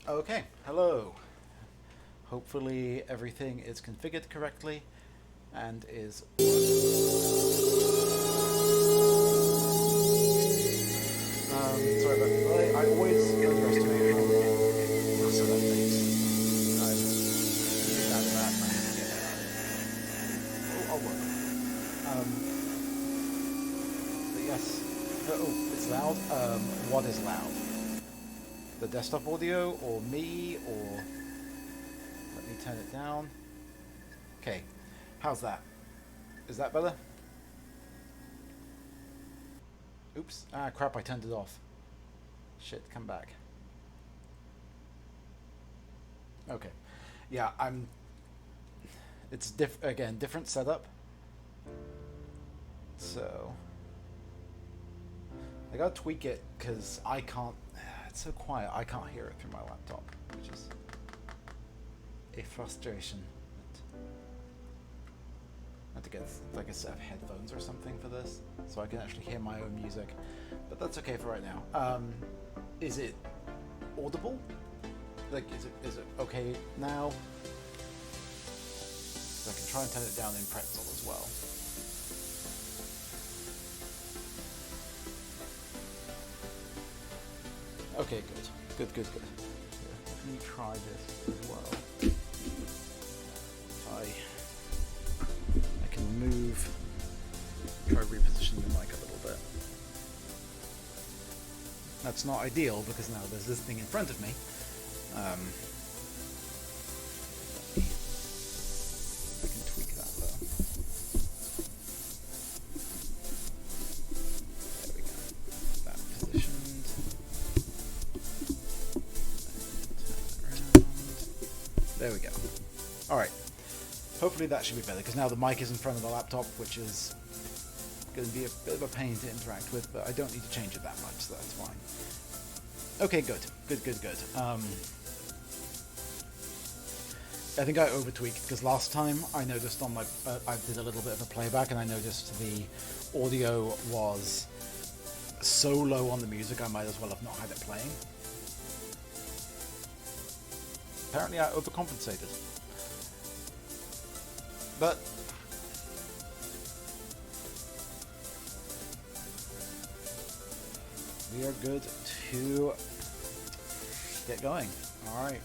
Okay, hello. Hopefully everything is configured correctly and is sorry about that. I always underestimate how massive that takes. I'm really bad at that. I'll work on it. But yes. Oh, it's loud. What is loud? The desktop audio or me or let me turn it down. Okay. How's that? Is that better? Oops. Ah, crap, I turned it off. Shit, come back. Okay. Yeah, I'm... It's again, different setup. So... I gotta tweak it, because I can't... It's so quiet, I can't hear it through my laptop, which is a frustration. I have to get like a set of headphones or something for this, so I can actually hear my own music. But that's okay for right now. Is it audible? Like, is it okay now? So I can try and turn it down in Pretzel as well. Okay, good. Here, let me try this as well. I can move, try reposition the mic a little bit. That's not ideal because now there's this thing in front of me. I can tweak that though. There we go. That positioned. Turn around. There we go. Alright. Hopefully that should be better because now the mic is in front of the laptop, which is going to be a bit of a pain to interact with, but I don't need to change it that much, so that's fine. Okay, good. I think I over-tweaked because last time I noticed on my... I did a little bit of a playback and I noticed the audio was so low on the music I might as well have not had it playing. Apparently I overcompensated. But we are good to get going. Alright.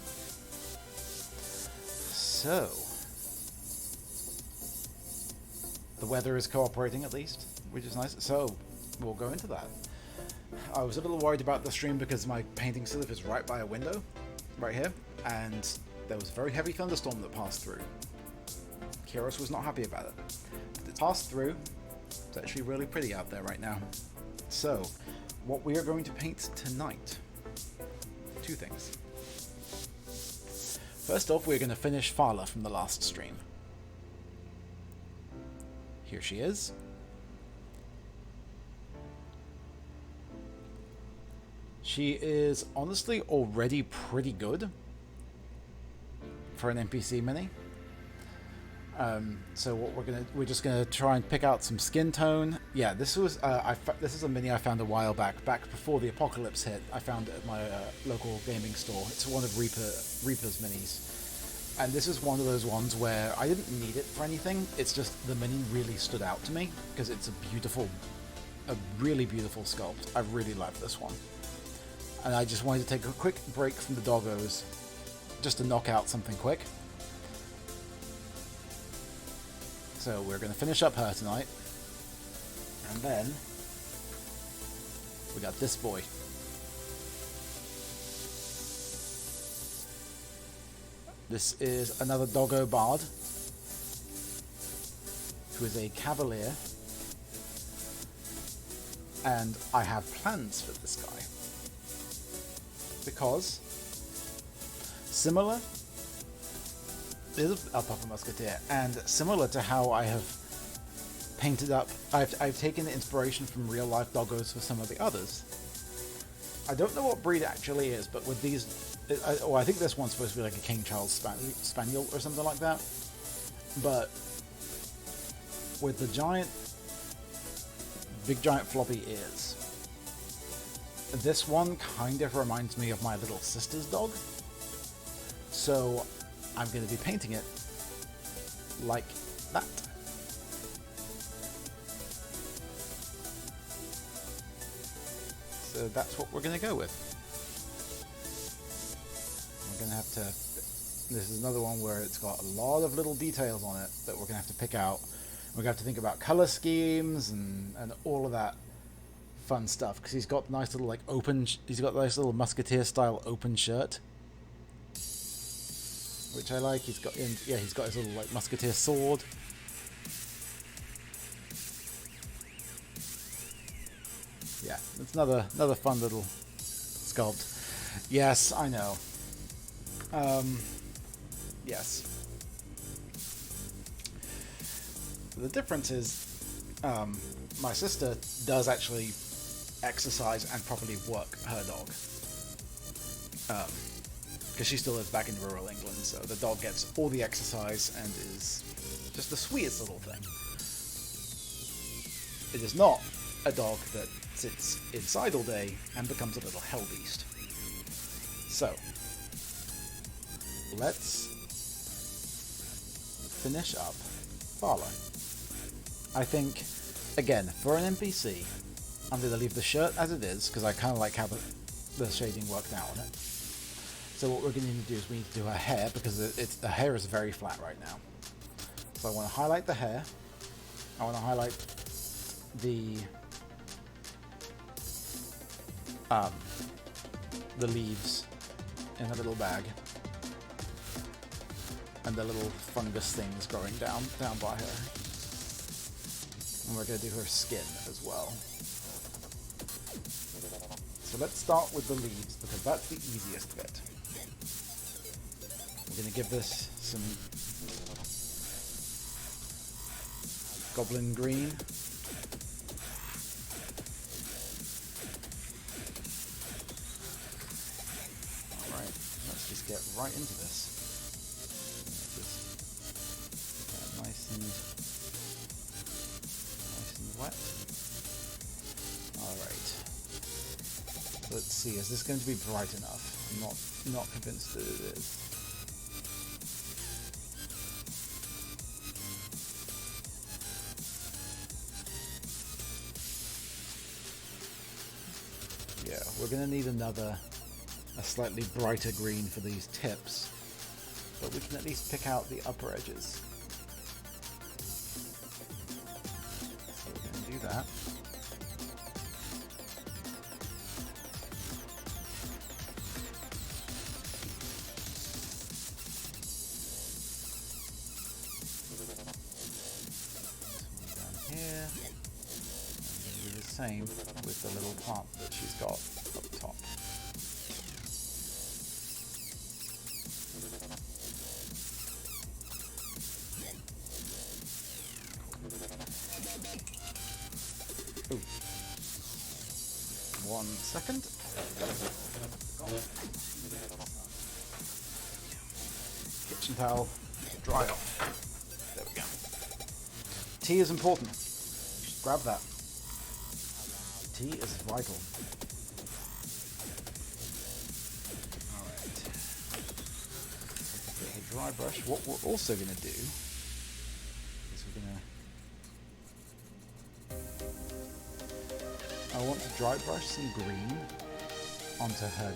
So, the weather is cooperating at least, which is nice. So, we'll go into that. I was a little worried about the stream because my painting sieve is right by a window, right here, and there was a very heavy thunderstorm that passed through. Kiros was not happy about it. But it passed through. It's actually really pretty out there right now. So, what we are going to paint tonight. Two things. First off, we're going to finish Fala from the last stream. Here she is. She is honestly already pretty good for an NPC mini. So what we're just gonna try and pick out some skin tone. Yeah, this was this is a mini I found a while back before the apocalypse hit. I found it at my local gaming store. It's one of Reaper's minis, and this is one of those ones where I didn't need it for anything. It's just the mini really stood out to me because it's a really beautiful sculpt. I really love this one, and I just wanted to take a quick break from the doggos, just to knock out something quick. So we're going to finish up her tonight. And then we got this boy. This is another doggo bard, who is a cavalier. And I have plans for this guy. Because, similar... is a Papa Musketeer, and similar to how I have painted up, I've taken the inspiration from real life doggos for some of the others. I don't know what breed it actually is, but with these, I think this one's supposed to be like a King Charles Spaniel or something like that. But with the big giant floppy ears, this one kind of reminds me of my little sister's dog. So I'm going to be painting it like that. So that's what we're going to go with. We're going to have to... This is another one where it's got a lot of little details on it that we're going to have to pick out. We're going to have to think about color schemes and all of that fun stuff, because he's got nice little like open... He's got nice little musketeer style open shirt, which I like. He's got he's got his little like musketeer sword. Yeah, it's another fun little sculpt. Yes, I know. Yes. The difference is, my sister does actually exercise and properly work her dog. Because she still lives back in rural England, so the dog gets all the exercise and is just the sweetest little thing. It is not a dog that sits inside all day and becomes a little hell beast. So, let's finish up Fala. I think, again, for an NPC, I'm going to leave the shirt as it is, because I kind of like how the shading worked out on it. So what we're going to need to do is we need to do her hair, because the hair is very flat right now. So I want to highlight the hair. I want to highlight the leaves in a little bag, and the little fungus things growing down by her. And we're going to do her skin as well. So let's start with the leaves, because that's the easiest bit. We're going to give this some goblin green. Alright, let's just get right into this. Just nice and wet. Alright. Let's see, is this going to be bright enough? I'm not convinced that it is. Yeah, we're going to need a slightly brighter green for these tips, but we can at least pick out the upper edges. So we're going to do that. Down here. And do the same with the little plant that she's got up top. Ooh. 1 second. Kitchen towel, dry off. There we go. Tea is important. Just grab that. Tea is vital. Alright. Get a dry brush. What we're also going to do is we're going to... I want to dry brush some green onto her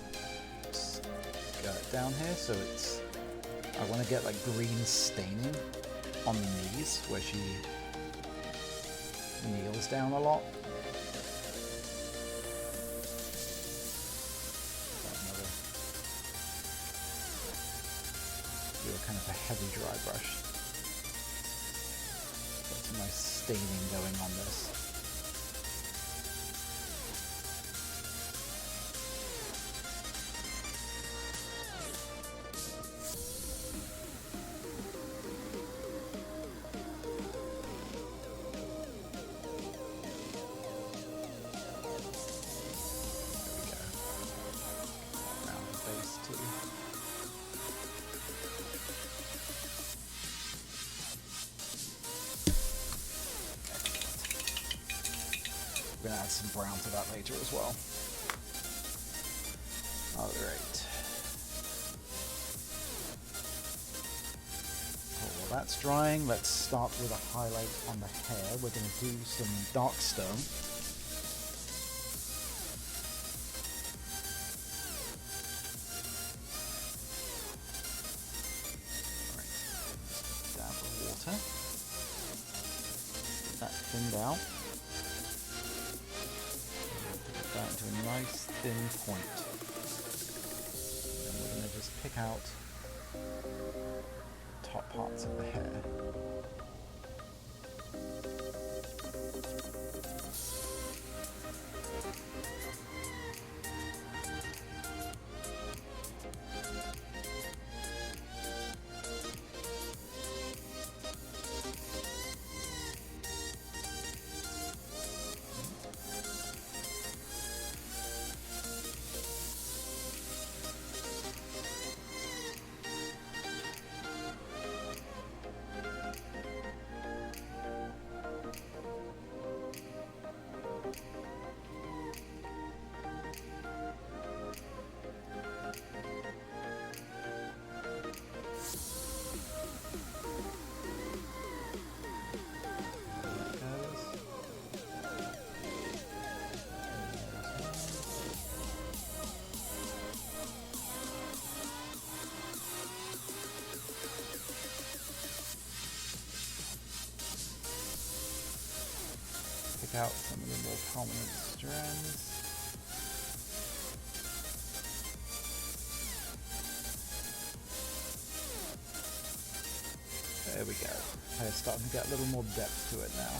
skirt down here, so it's... I want to get like green staining on the knees where she kneels down a lot. Do a kind of a heavy dry brush. Got some nice staining going on this. We're going to add some brown to that later as well. Alright. that's drying. Let's start with a highlight on the hair. We're going to do some dark stone. Dab of water. Get that thinned out. Put that into a nice thin point. And we're going to just pick out top parts of the hair. Pick out some of the more prominent strands. There we go. Hair's starting to get a little more depth to it now.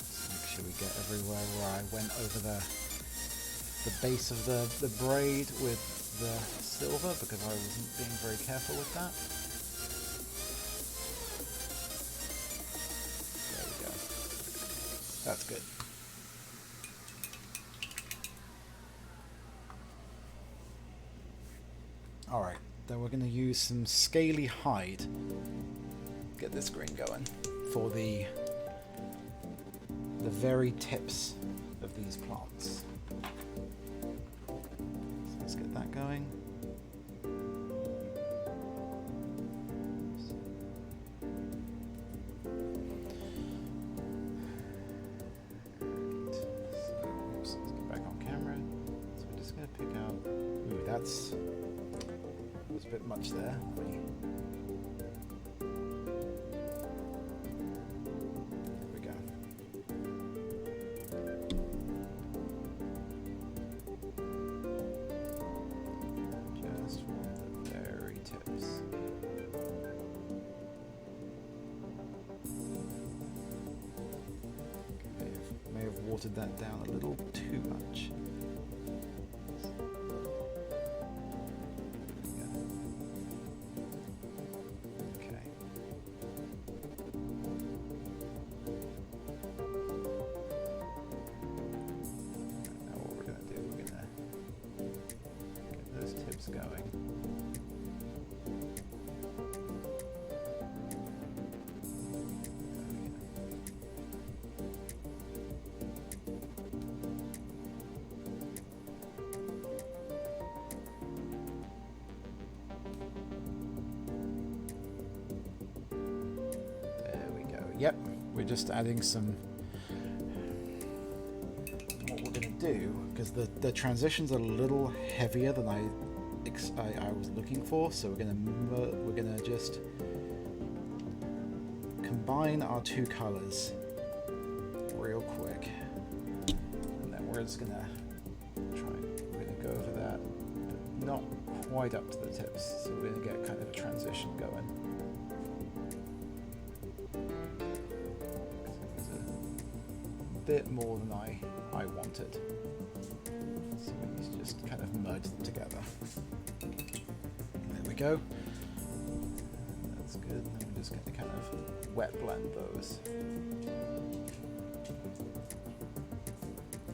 Just make sure we get everywhere where I went over the base of the braid with the silver, because I wasn't being very careful with that. There we go. That's good. Alright, then we're going to use some scaly hide. Get this green going for the very tips of these plants. So let's get that going. Let's get back on camera. So we're just going to pick out. Ooh, there's a bit much there. There we go. Just from the very tips. May have watered that down a little too much. Going. There we go. Yep, we're just adding some. What we're going to do, because the transitions are a little heavier than I was looking for, so we're gonna just combine our two colors real quick, and then we're just gonna go over that, but not quite up to the tips, so we're gonna get kind of a transition going. It's a bit more than I wanted, so we need to just kind of merge them together. There we go. That's good. And then we're just going to kind of wet blend those.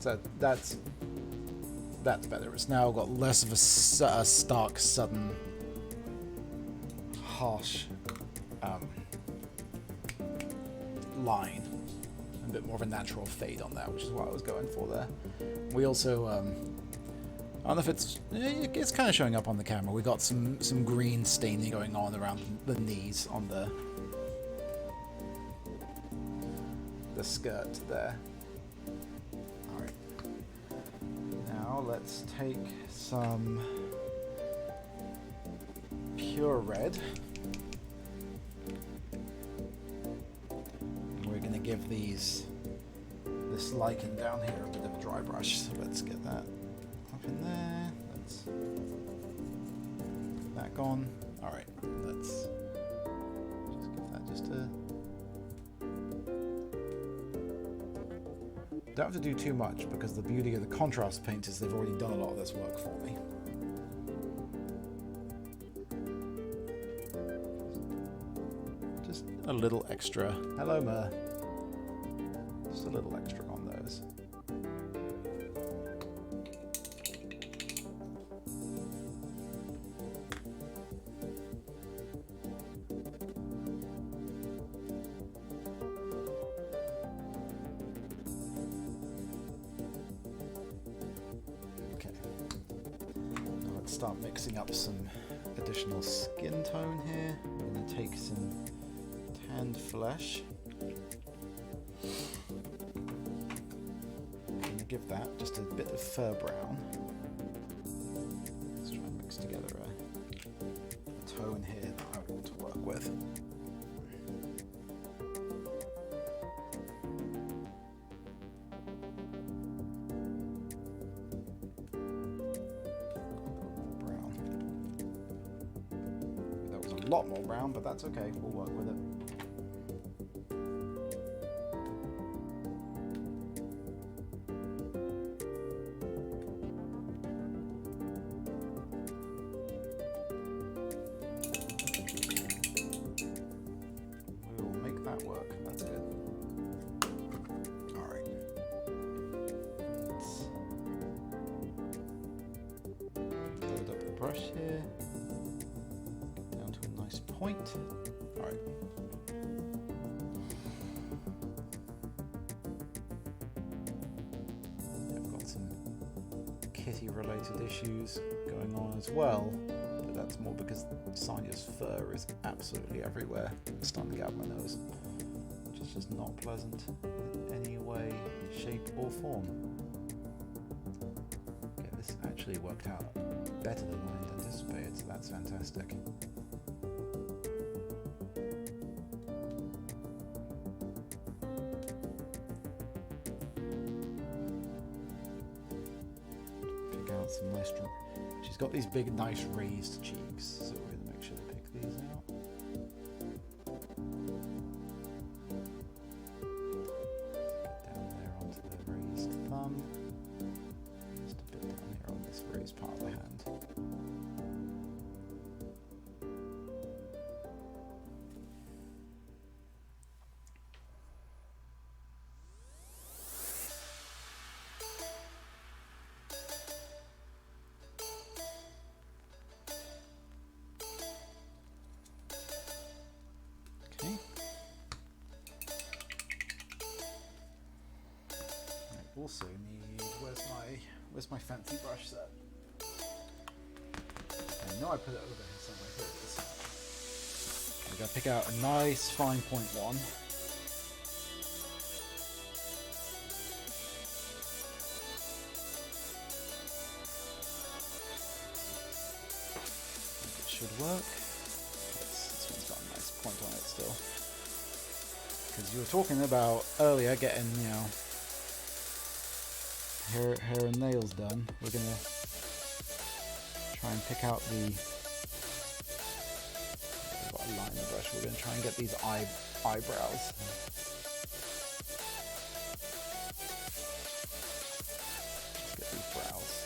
So that's better. It's now got less of a stark, sudden, harsh line. A bit more of a natural fade on that, which is what I was going for there. We also I don't know if it's kind of showing up on the camera. We got some green staining going on around the knees on the skirt there. All right. Now let's take some pure red. We're gonna give this lichen down here a bit of a dry brush. So let's get that up in there. Let's put that gone. All right. Let's just give that just a. Don't have to do too much because the beauty of the contrast paint is they've already done a lot of this work for me. Just a little extra. Hello, Mer. Just a little extra on those. Start mixing up some additional skin tone here. I'm going to take some tanned flesh. I'm going to give that just a bit of fur brown. Let's try and mix together a tone here that I want to work with. A lot more brown, but that's okay, we'll work with it. We will make that work, that's good. Alright. Let's load up the brush here. Point. All right. I've got some kitty-related issues going on as well, but that's more because Sanya's fur is absolutely everywhere. It's starting to get up my nose, which is just not pleasant in any way, shape, or form. Okay, this actually worked out better than I anticipated, so that's fantastic. Some nice. She's got these big, nice raised cheeks, so we're going to make sure to pick these out. Get down there onto the raised thumb. Just a bit down here on this raised part of the hand. Also need, where's my fancy brush set? I know I put it over here somewhere. Here it is. I'm gonna pick out a nice fine point one. It should work. This one's got a nice point on it still. Because you were talking about earlier getting, you know, hair and nails done. We're gonna try and pick out the. I've got a liner brush. We're gonna try and get these eyebrows. Let's get these brows.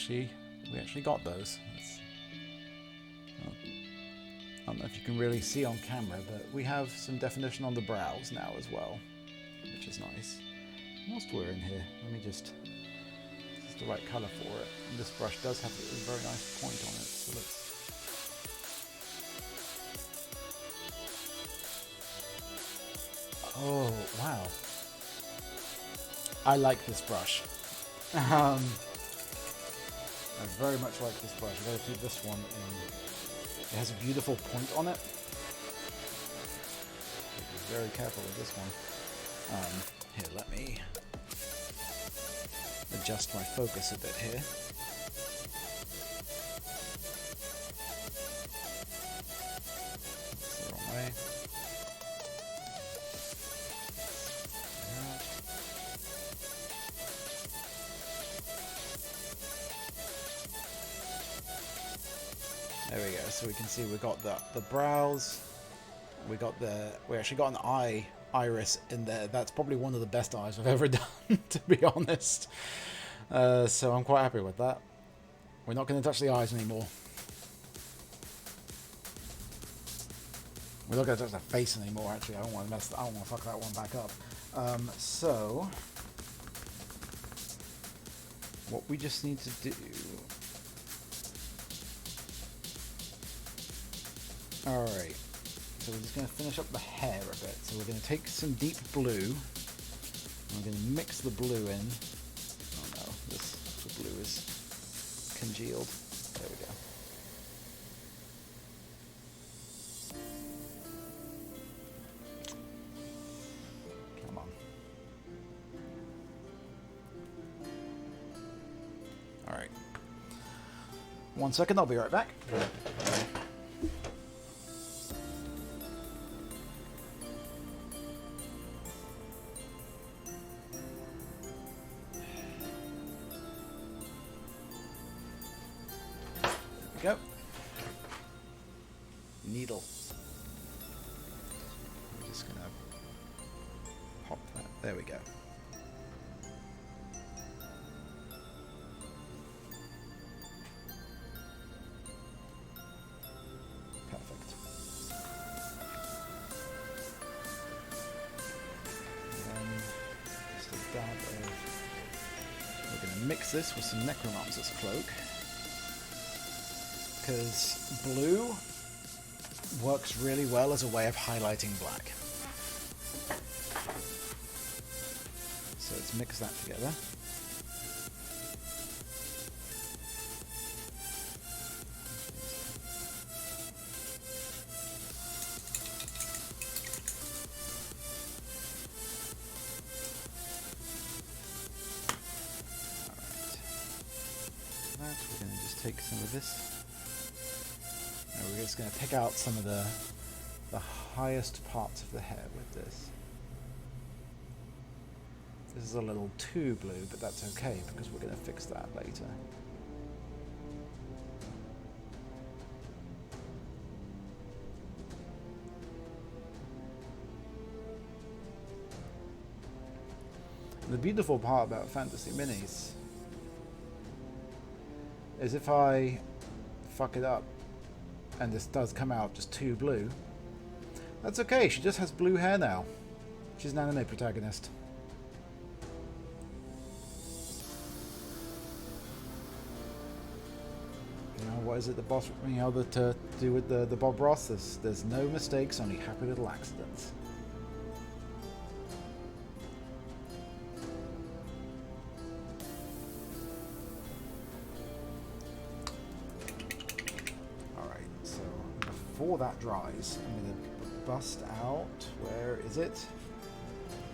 We actually got those. I don't know if you can really see on camera, but we have some definition on the brows now as well, which is nice. Whilst we're in here, let me just the right colour for it. And this brush does have a very nice point on it, so let's... Oh, wow. I like this brush. I very much like this brush. I've got to keep this one in. It has a beautiful point on it. Be very careful with this one. Here, let me adjust my focus a bit here. That's the wrong way. There we go. So we can see we got the brows. We actually got an iris in there. That's probably one of the best eyes I've ever done, to be honest. So I'm quite happy with that. We're not going to touch the eyes anymore. We're not going to touch the face anymore. Actually, I don't want to fuck that one back up. So what we just need to do. Alright, so we're just going to finish up the hair a bit. So we're going to take some deep blue, and we're going to mix the blue in. Oh no, the blue is congealed. There we go. Come on. Alright. 1 second, I'll be right back. Go. Needle. I'm just gonna pop that. There we go. Perfect. And then just a dab of. We're gonna mix this with some Necromancer's Cloak. Because blue works really well as a way of highlighting black. So let's mix that together. Alright. We're going to just take some of this. We're just going to pick out some of the highest parts of the hair with this. This is a little too blue, but that's okay because we're going to fix that later. The beautiful part about Fantasy Minis is if I fuck it up and this does come out just too blue, that's okay. She just has blue hair now. She's an anime protagonist. You know, what is it the boss, you know, to do with the Bob Ross? There's no mistakes, only happy little accidents. Before that dries, I'm going to bust out, where is it?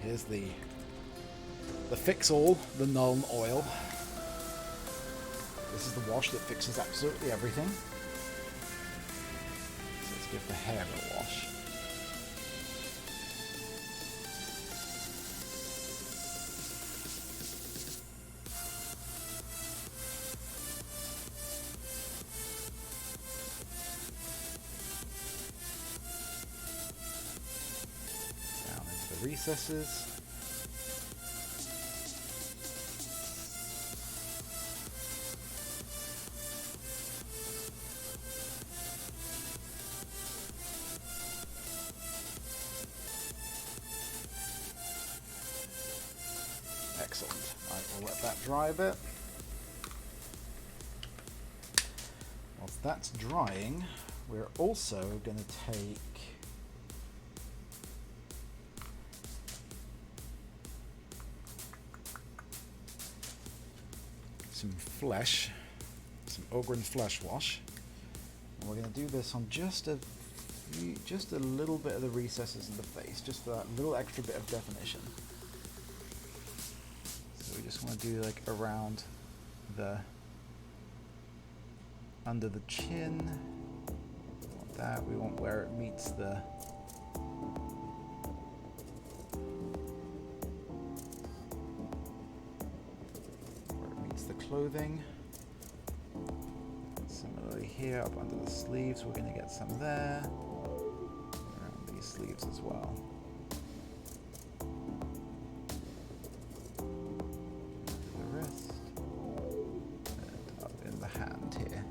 Here's the fix-all, the Nuln Oil. This is the wash that fixes absolutely everything. So let's give the hair a wash. Recesses. Excellent. Right, we'll let that dry a bit. Whilst that's drying, we're also going to take some flesh, some Ogren flesh wash, and we're going to do this on just a little bit of the recesses of the face, just for that little extra bit of definition. So we just want to do like around the under the chin. We want that. We want where it meets the clothing. Similarly here, up under the sleeves, we're going to get some there. Around these sleeves as well. The wrist. And up in the hand here.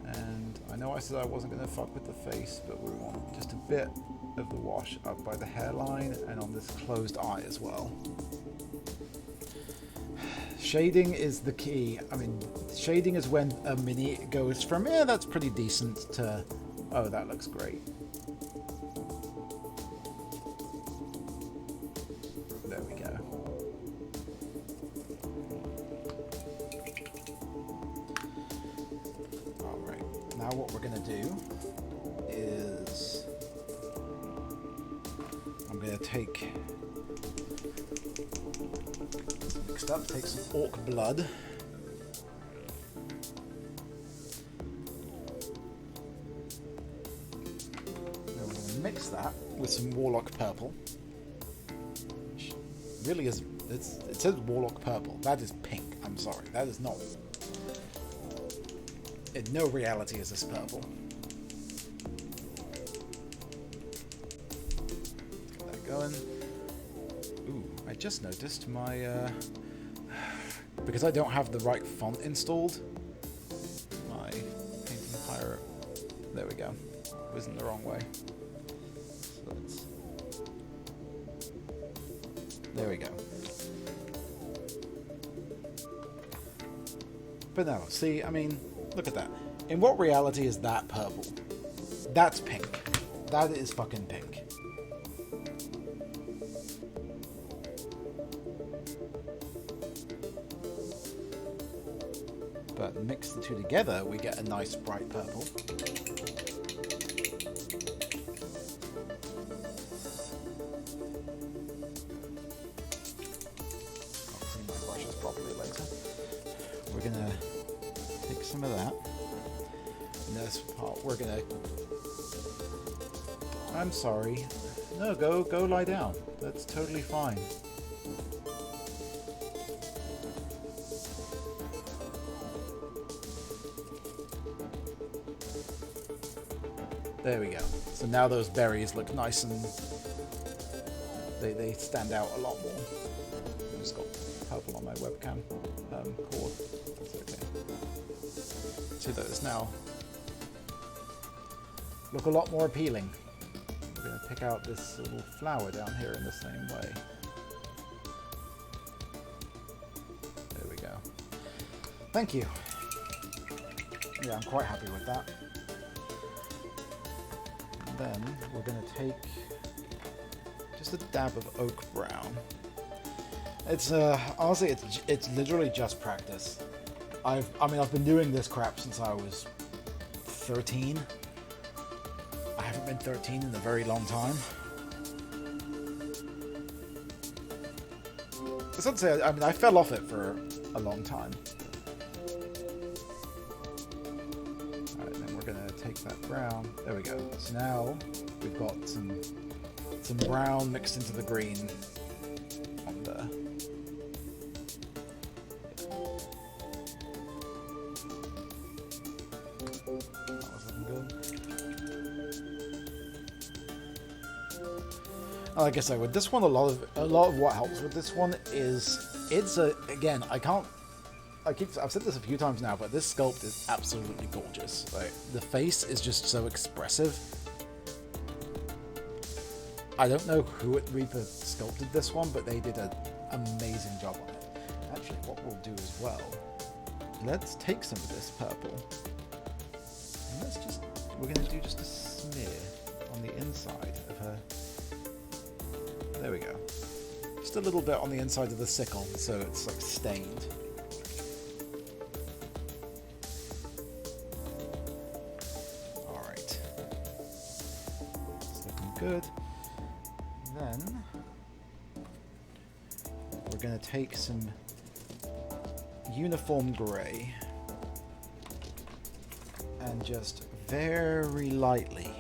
And I know I said I wasn't going to fuck with the face, but we want just a bit of the wash up by the hairline and on this closed eye as well. Shading is the key. I mean, shading is when a mini goes from, yeah, that's pretty decent, to, oh, that looks great. There we go. Alright, now what we're going to do is I'm going to take up, take some orc blood. Then we're going to mix that with some warlock purple. Which really is, it says warlock purple. That is pink. I'm sorry. That is not. In no reality is this purple. Get that going. Ooh, I just noticed my because I don't have the right font installed, my Painting Pirate, there we go, was in the wrong way. So there we go. But no, see, I mean, look at that. In what reality is that purple? That's pink. That is fucking pink. But mix the two together, we get a nice bright purple. I'll clean my brushes properly later. We're gonna take some of that. And this part, we're gonna. I'm sorry. No, go lie down. That's totally fine. There we go. So now those berries look nice and they stand out a lot more. I just got purple on my webcam cord. That's okay. See, those now look a lot more appealing. We're going to pick out this little flower down here in the same way. There we go. Thank you. Yeah, I'm quite happy with that. Then we're going to take just a dab of oak brown. It's honestly, it's literally just practice. I mean, I've been doing this crap since I was 13. I haven't been 13 in a very long time. It's not to say, I mean, I fell off it for a long time. Take that brown. There we go. So now we've got some brown mixed into the green on the. That was looking good. Like I said, with this one, a lot of what helps with this one is again, I've said this a few times now, but this sculpt is absolutely gorgeous. Like, the face is just so expressive. I don't know who at Reaper sculpted this one, but they did an amazing job on it. Actually, what we'll do as well let's take some of this purple. And we're going to do just a smear on the inside of her. There we go. Just a little bit on the inside of the sickle, so it's like stained. Alright. It's looking good. Then we're going to take some uniform grey and just very lightly,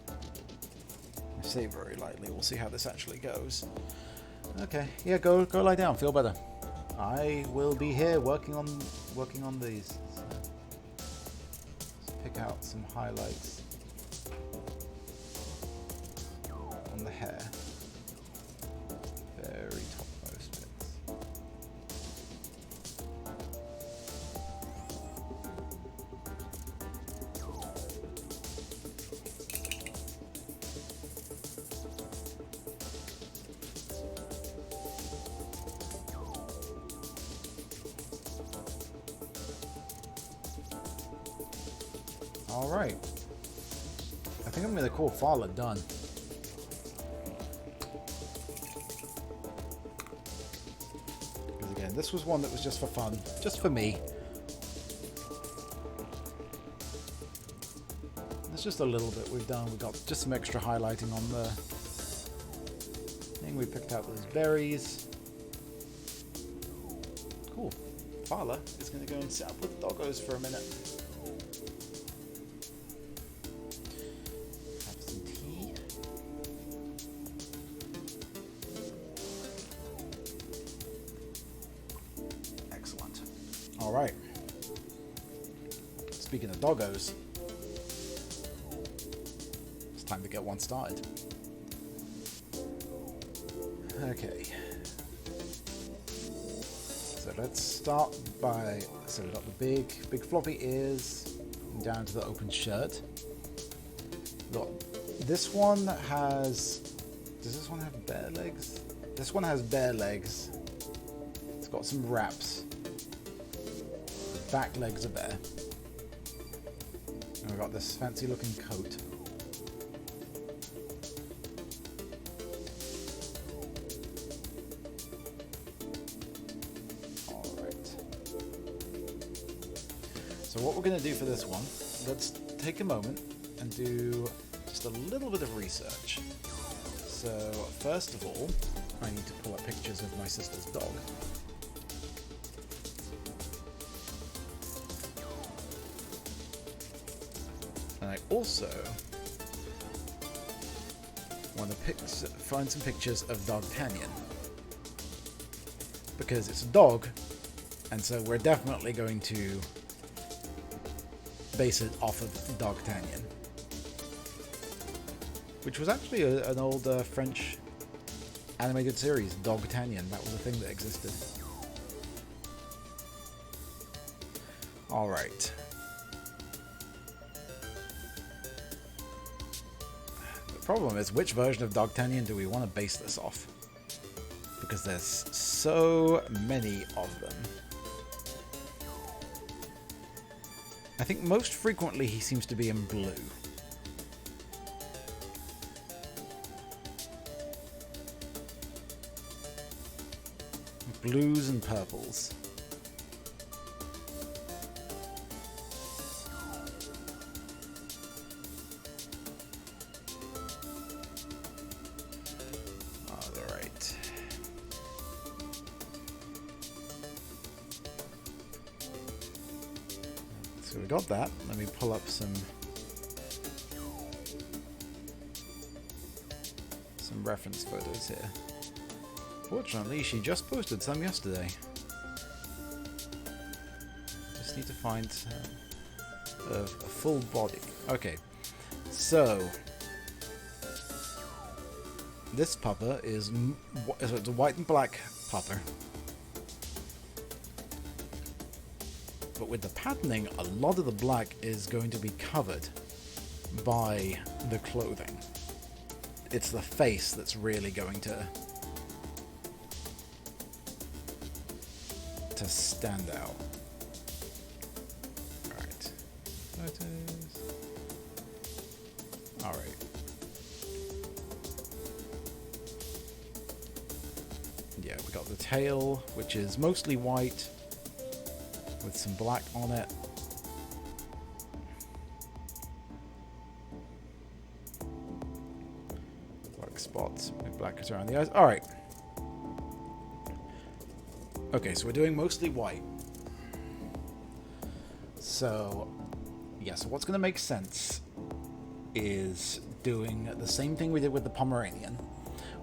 I say very lightly, we'll see how this actually goes. Okay, yeah, go lie down, feel better. I will be here working on these. So let's pick out some highlights on the hair. Very topmost bits. Alright. I think I'm going to call Fala done. Because again, this was one that was just for fun. Just for me. There's just a little bit we've done. We've got just some extra highlighting on the thing. We picked out those berries. Cool. Fala is going to go and sit up with the doggos for a minute. Alright. Speaking of doggos, it's time to get one started. Okay. So let's start by, so we've got the big floppy ears down to the open shirt. This one has, does this one have bare legs? This one has bare legs. It's got some wraps. Back legs are bare. And we've got this fancy looking coat. Alright. So what we're going to do for this one, let's take a moment and do just a little bit of research. So first of all, I need to pull up pictures of my sister's dog. And I also want to find some pictures of Dogtanian, because it's a dog, and so we're definitely going to base it off of Dogtanian, which was actually an old French animated series, Dogtanian. That was a thing that existed. Alright. The problem is, which version of Dogtanian do we want to base this off? Because there's so many of them. I think most frequently he seems to be in blue. Blues and purples. Alright. So we got that. Let me pull up some reference photos here. Fortunately, she just posted some yesterday. Just need to find a full body. Okay, so this pupper is it's a white and black pupper, but with the patterning, a lot of the black is going to be covered by the clothing. It's the face that's really going to stand out. photos. All right. Yeah, we got the tail, which is mostly white with some black on it. Black spots with black around the eyes. All right. Okay, so we're doing mostly white. So, yeah, so what's going to make sense is doing the same thing we did with the Pomeranian,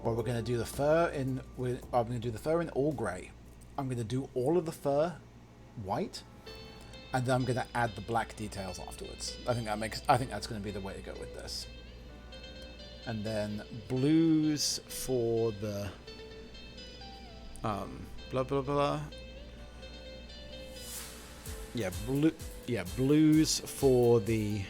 where we're going to do the fur in. I'm going to do the fur in all grey. I'm going to do all of the fur white, and then I'm going to add the black details afterwards. I think that's going to be the way to go with this. And then blues for the blah blah blah. Yeah, blues for the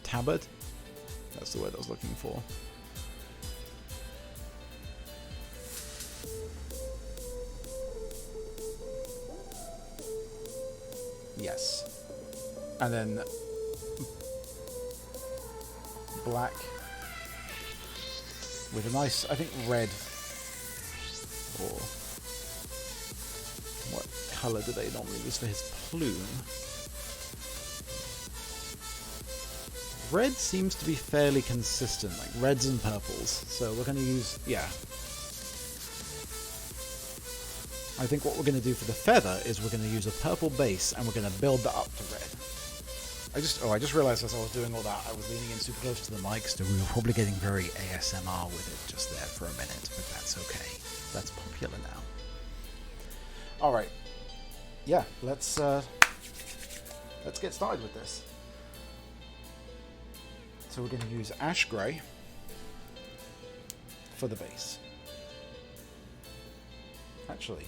tabard. That's the word I was looking for. Yes. And then black with a nice, I think, red. Or what colour do they normally use for his plume? Red seems to be fairly consistent, like reds and purples. So we're going to use, yeah. I think what we're going to do for the feather is we're going to use a purple base and we're going to build that up to red. I just realised as I was doing all that, I was leaning in super close to the mic, so we were probably getting very ASMR with it just there for a minute, but that's okay. That's popular now. All right, yeah, let's get started with this. So we're going to use ash grey for the base. Actually,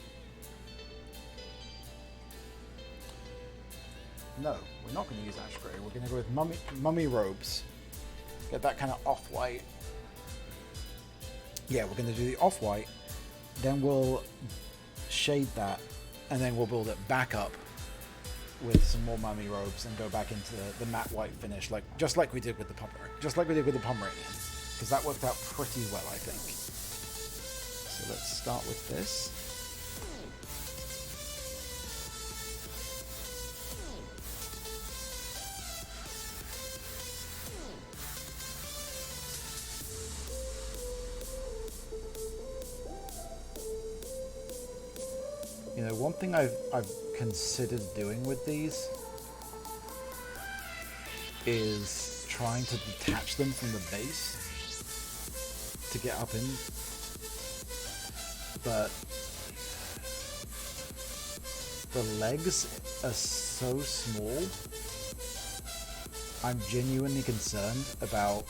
no, we're not going to use ash grey. We're going to go with mummy robes. Get that kind of off-white. Yeah, we're going to do the off-white. Then we'll shade that, and then we'll build it back up with some more mummy robes and go back into the matte white finish, just like we did with the Pomeranian, because that worked out pretty well, I think. So let's start with this. You know, one thing I've considered doing with these is trying to detach them from the base to get up in, but the legs are so small. I'm genuinely concerned about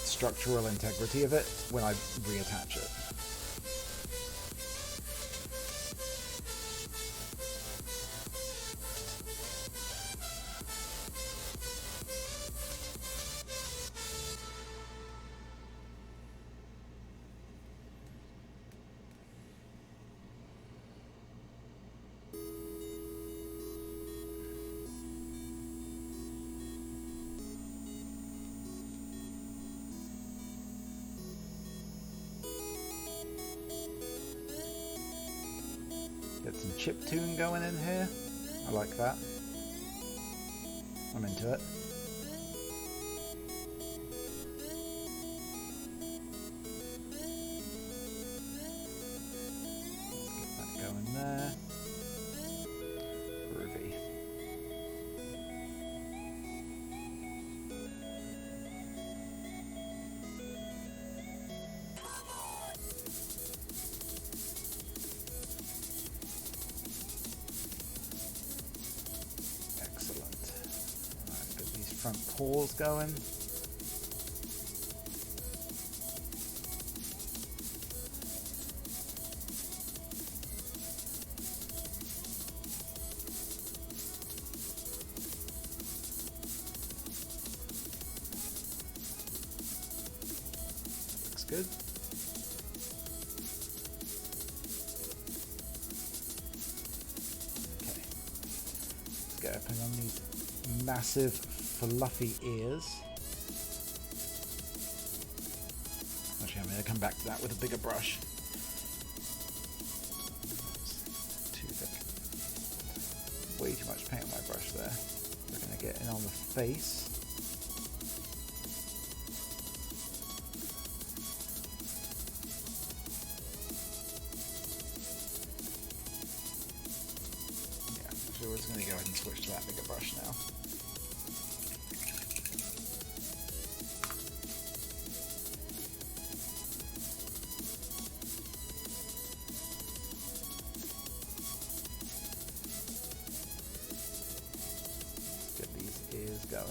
structural integrity of it when I reattach it. Get some chiptune going in here. I like that. I'm into it. Let's get that going there. Groovy. Front paws going. Looks good. one needs massive fluffy ears. Actually, I'm going to come back to that with a bigger brush. Too thick. Way too much paint on my brush there. We're going to get in on the face. So we're just going to go ahead and switch to that bigger brush now. Let's get these ears going.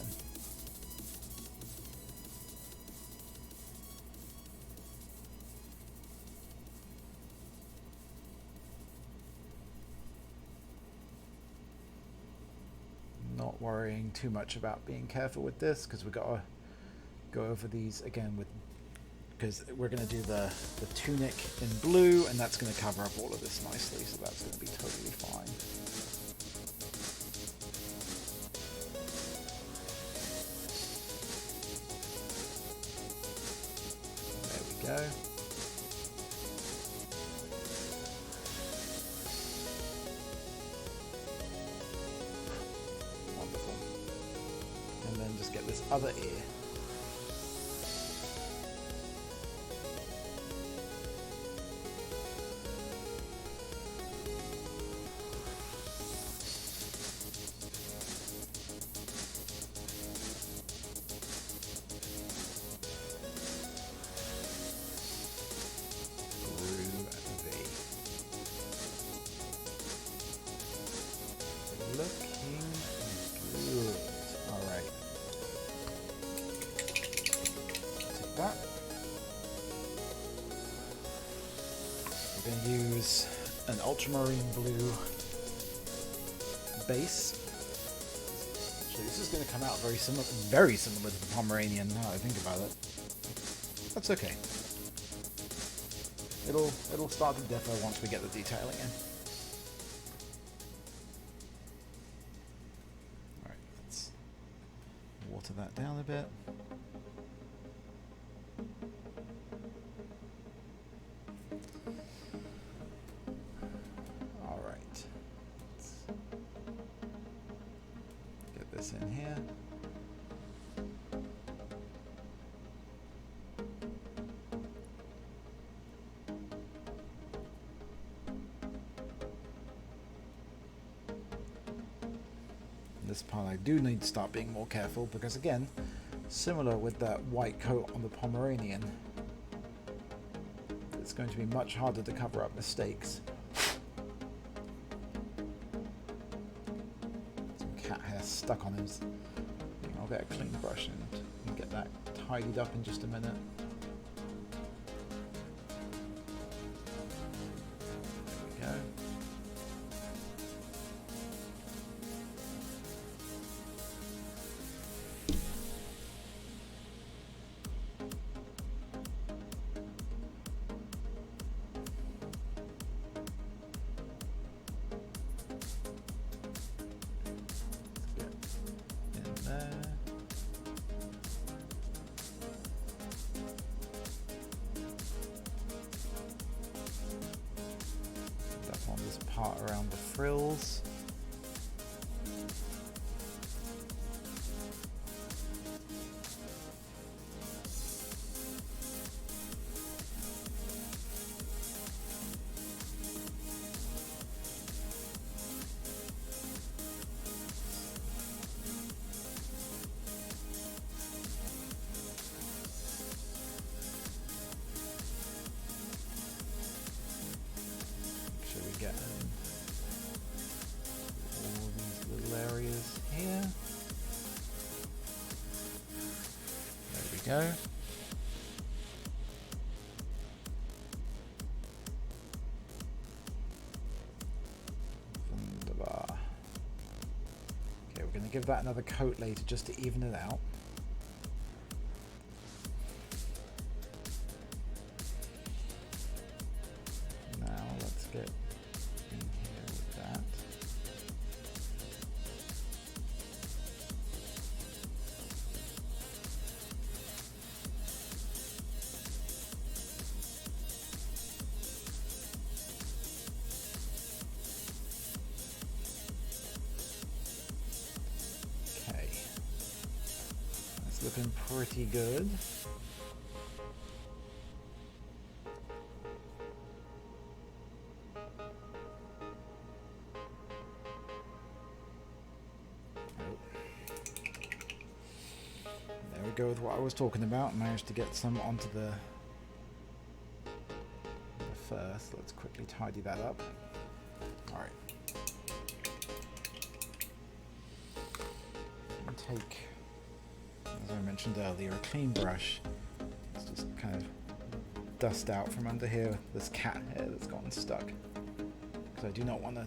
Not worrying too much about being careful with this because we've got to go over these again with, because we're going to do the tunic in blue, and that's going to cover up all of this nicely, so that's going to be totally fine. There we go. And then just get this other ear. Looking good. All right. Take that. We're going to use an ultramarine blue base. Actually, this is going to come out very similar to the Pomeranian. Now that I think about it, that's okay. It'll start to differ once we get the detailing in. Water that down a bit. All right. Let's get this in here. This part I do need to start being more careful because, again, similar with that white coat on the Pomeranian, it's going to be much harder to cover up mistakes. Some cat hair stuck on him. I'll get a clean brush and get that tidied up in just a minute. There we go. On this part around the frills. Get all these little areas here. There we go. Wunderbar. Okay, we're going to give that another coat later just to even it out. Now let's get in here with that. looking pretty good. There we go with what I was talking about. Managed to get some onto the first. Let's quickly tidy that up. Alright. Take, as I mentioned earlier, a clean brush. Let's just kind of dust out from under here this cat hair that's gotten stuck. Because I do not want to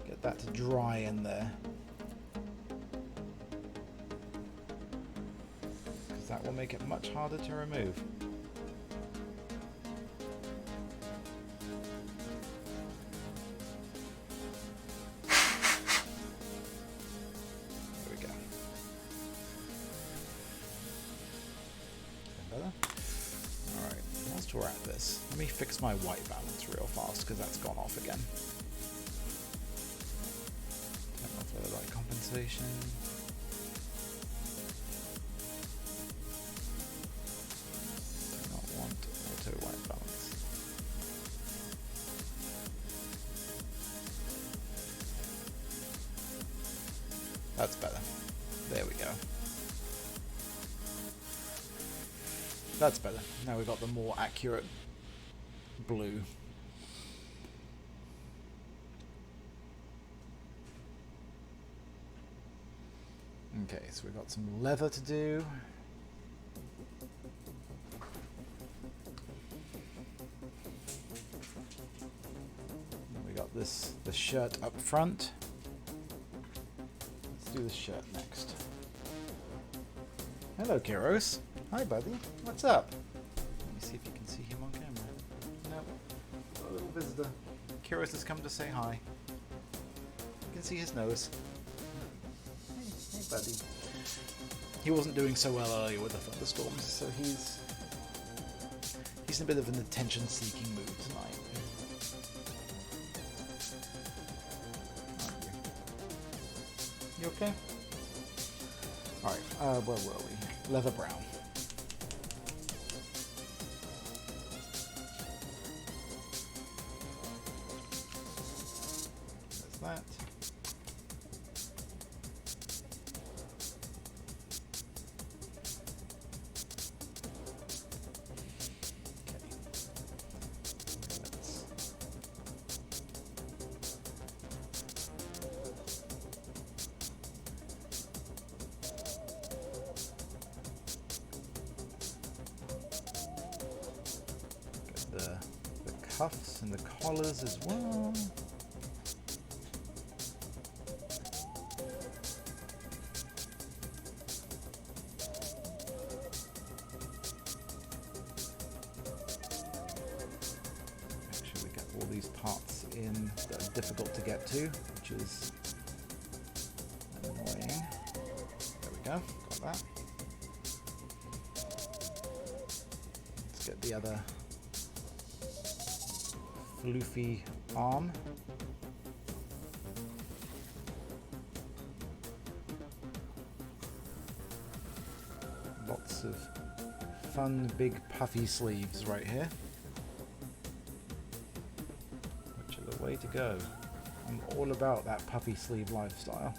get that to dry in there. Because that will make it much harder to remove. We're at this. Let me fix my white balance real fast because that's gone off again. Turn off the light compensation. Do not want auto white balance. That's better. There we go. That's better. Now we've got the more accurate blue. Okay, so we've got some leather to do. And we got the shirt up front. Let's do the shirt next. Hello, Kiros. Hi, buddy. What's up? Let me see if you can see him on camera. No. A little visitor. Kiros has come to say hi. You can see his nose. Hey, buddy. He wasn't doing so well earlier with the thunderstorms, so he's in a bit of an attention-seeking mood tonight. Aren't you? You okay? Alright, where were we? Leather brown. That. Get the cuffs and the collars as well. These parts in that are difficult to get to, which is annoying. There we go, got that. Let's get the other floofy arm. Lots of fun big puffy sleeves right here. Way to go. I'm all about that puffy sleeve lifestyle.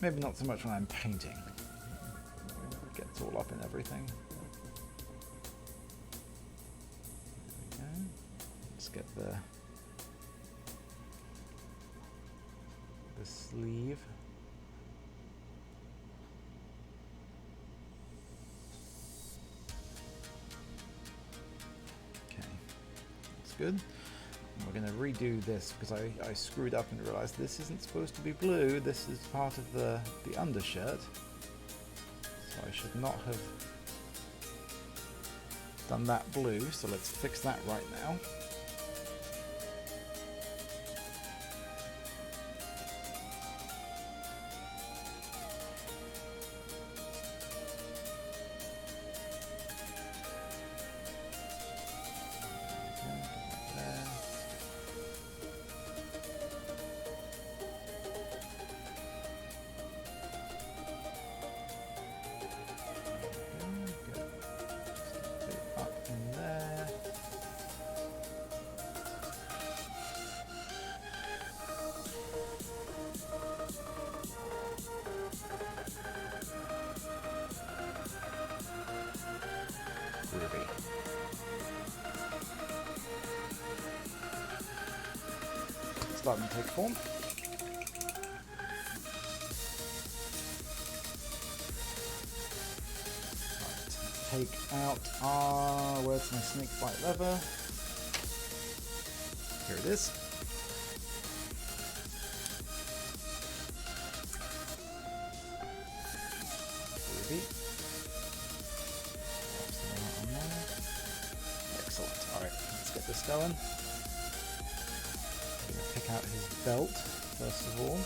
Maybe not so much when I'm painting. It gets all up in everything. There we go. Let's get the sleeve. Good. And we're going to redo this because I screwed up and realized this isn't supposed to be blue. This is part of the undershirt. So I should not have done that blue. So let's fix that right now. starting to take form. Right, take out our... Where's my snake bite lever? Here it is. Excellent. Alright, let's get this going. I'm going to pick out his belt, first of all.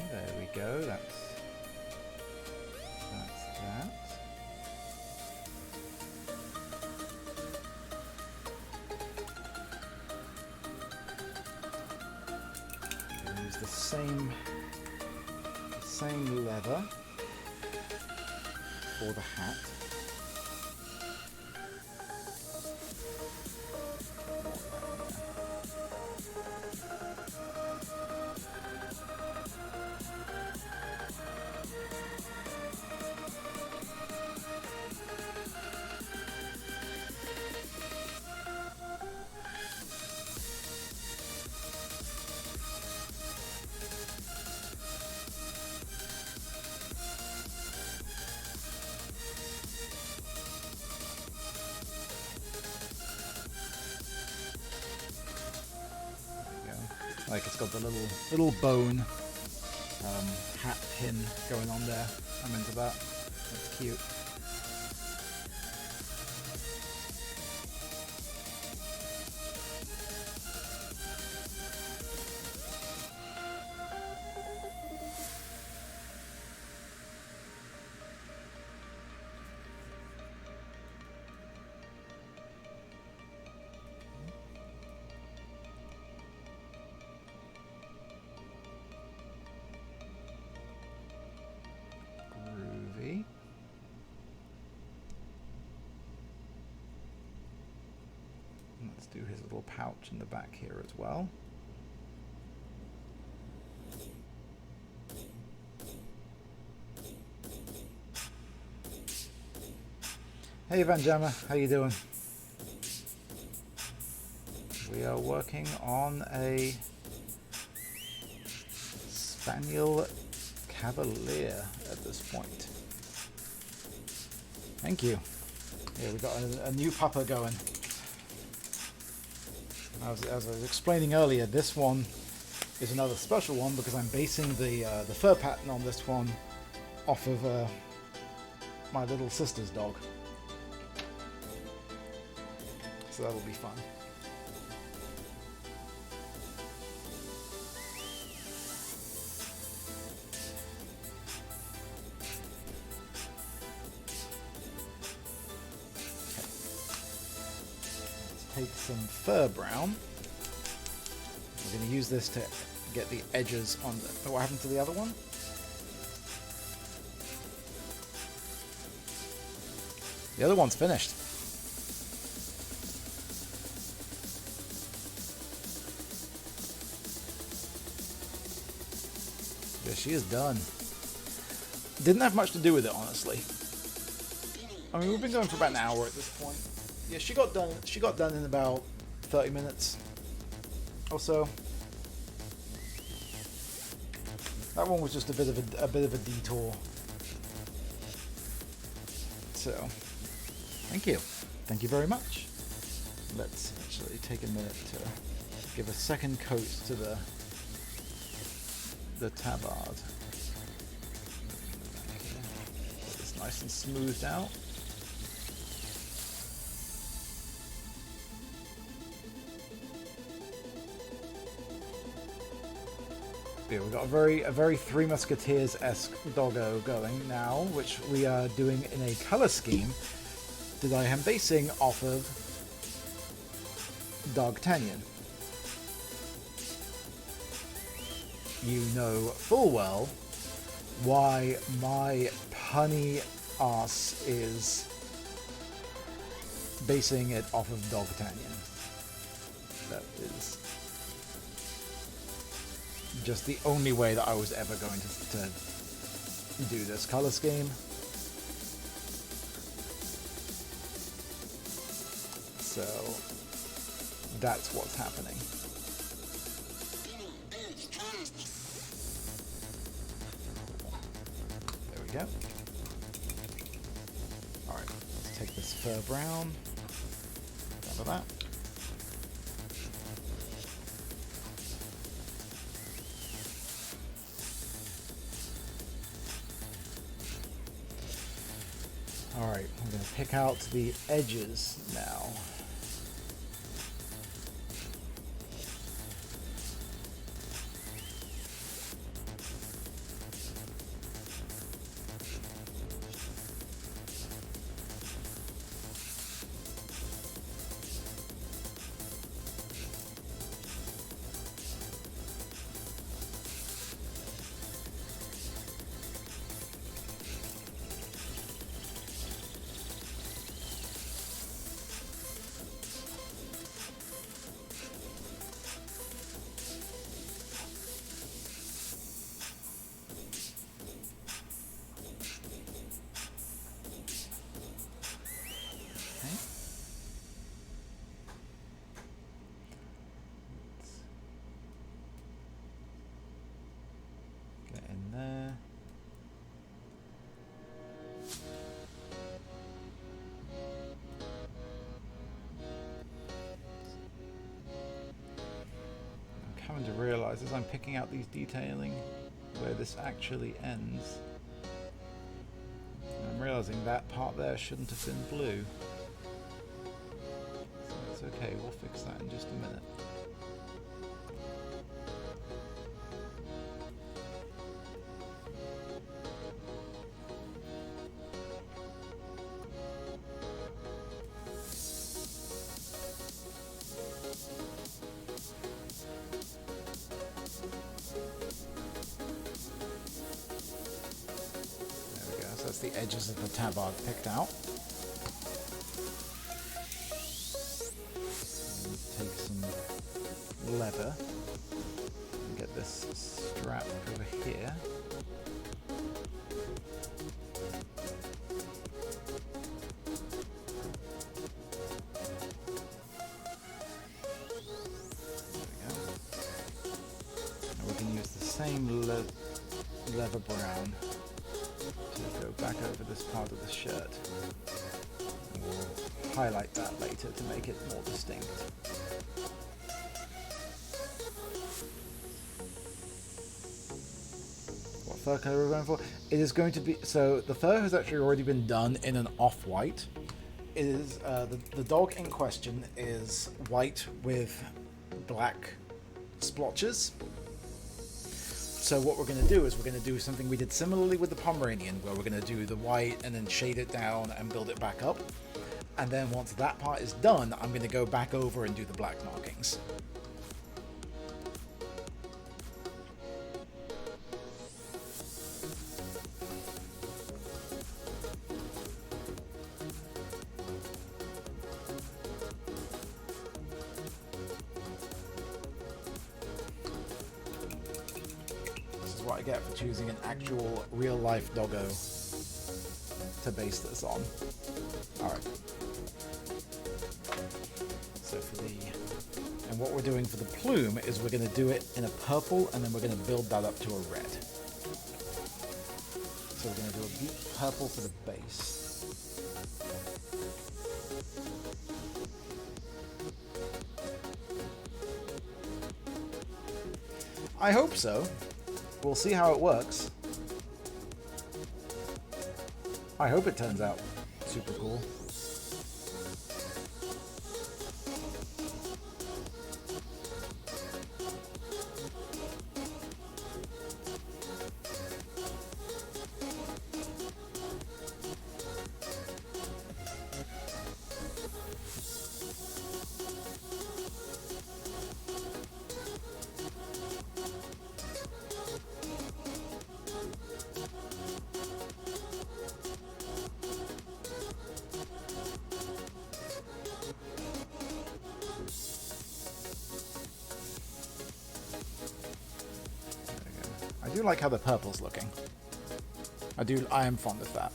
There we go, that's that. I'm going to use the same leather for the hat. Like it's got the little bone hat pin going on there. I'm into that. That's cute. Let's do his little pouch in the back here as well. Hey Van Jammer, how you doing? We are working on a Spaniel Cavalier at this point. Thank you. Yeah, we got a new pupper going. As I was explaining earlier, this one is another special one because I'm basing the fur pattern on this one off of my little sister's dog. So that'll be fun. Take some fur brown. We're going to use this to get the edges on the... Oh, what happened to the other one? The other one's finished. Yeah, she is done. Didn't have much to do with it, honestly. I mean, we've been going for about an hour at this point. Yeah, she got done. She got done in about 30 minutes or so. That one was just a bit of a detour. So, thank you. Thank you very much. Let's actually take a minute to give a second coat to the tabard. Get this nice and smoothed out. Yeah, we've got a very Three Musketeers-esque doggo going now, which we are doing in a color scheme that I am basing off of D'Artagnan. You know full well why my punny ass is basing it off of D'Artagnan. That is just the only way that I was ever going to do this color scheme. So that's what's happening. There we go. Alright, let's take this fur brown. Down to that. Alright, I'm going to pick out the edges now. Coming to realise as I'm picking out these detailing where this actually ends. And I'm realising that part there shouldn't have been blue. So it's okay, we'll fix that in just a minute. That's the edges of the tabard picked out. Take some leather and get this strap over here. There we go. And we can use the same leather brown to go back over this part of the shirt. And we'll highlight that later to make it more distinct. What fur color are we going for? It is going to be, so the fur has actually already been done in an off-white. It is, the dog in question is white with black splotches. So what we're going to do is we're going to do something we did similarly with the Pomeranian, where we're going to do the white and then shade it down and build it back up. And then once that part is done, I'm going to go back over and do the black markings. What I get for choosing an actual real-life doggo to base this on. Alright. So for the... And what we're doing for the plume is we're going to do it in a purple, and then we're going to build that up to a red. So we're going to do a deep purple for the base. I hope so. We'll see how it works. I hope it turns out super cool. do like how the purple's looking. I am fond of that.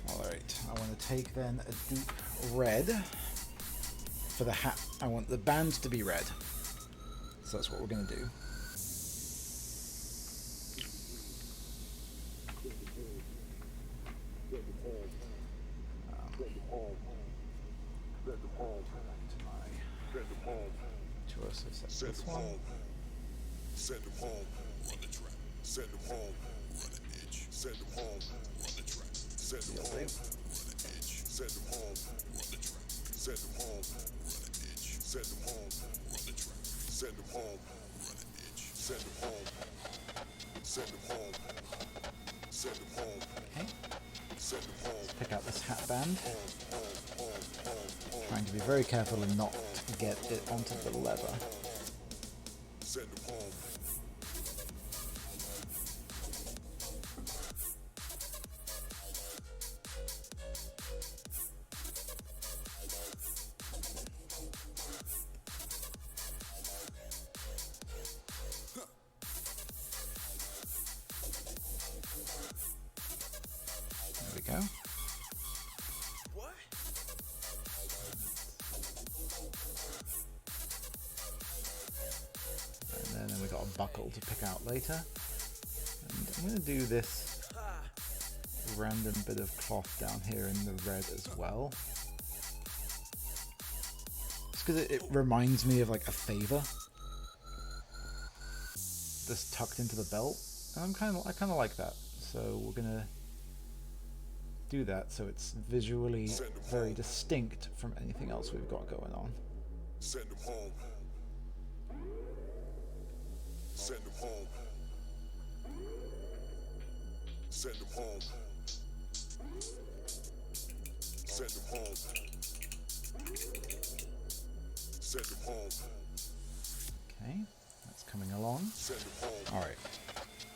Alright, I want to take then a deep red for the hat. I want the band to be red. So that's what we're going to do. Set this one. Send them home, run the track. Send them home, run the edge. Send them home, run the track. Send them home, run the edge. Send them home, run the track. Send them home, run the edge. Send them home, run the track. Send them home, run the edge. Send them home. Send them home. Send them home. Okay. Send them home. Let's pick out this hat band. Trying to be very careful and not get it onto the leather. Send them home. There we go. And then we got a buckle to pick out later. And I'm going to do this random bit of cloth down here in the red as well. Just because it reminds me of like a favor. Just tucked into the belt. And I kind of like that. So we're going to do that so it's visually very distinct from anything else we've got going on. Send them home. Send them home. Send them home. Send them home. Send them home. Okay, that's coming along. Send them home. All right.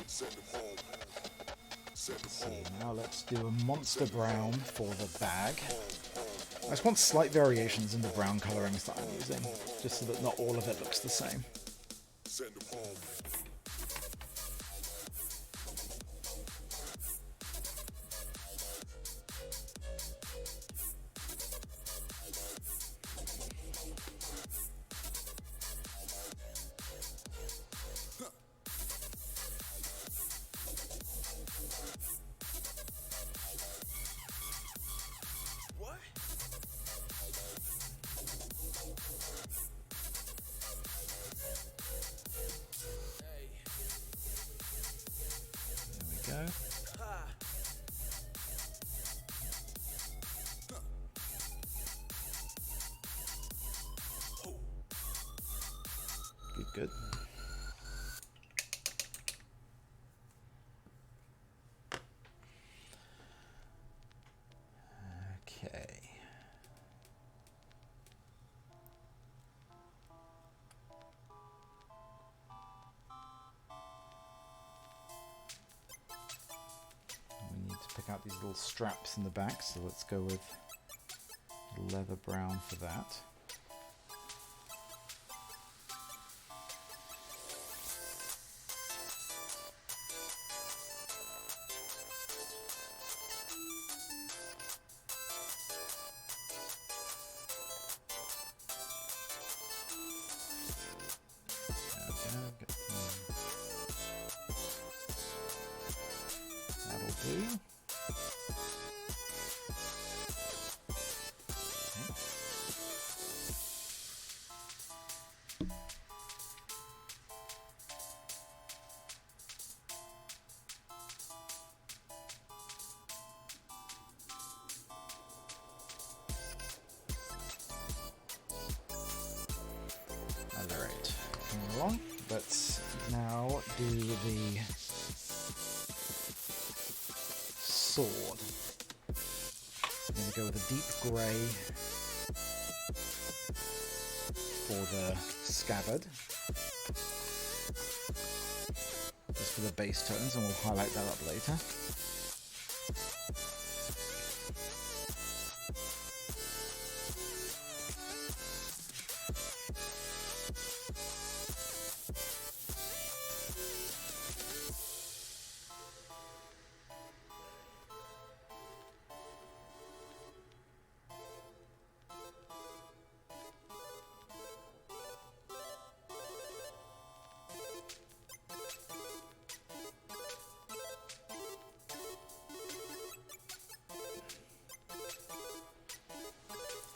Send them home. Send them home. Now let's do a monster brown for the bag. I just want slight variations in the brown colorings that I'm using, just so that not all of it looks the same. Send them home. Go. Good. Okay. Pick out these little straps in the back, so let's go with leather brown for that. That'll do. Alright, moving along. Let's now do the sword. I'm going to go with a deep grey for the scabbard. for the base tones, and we'll highlight that up later.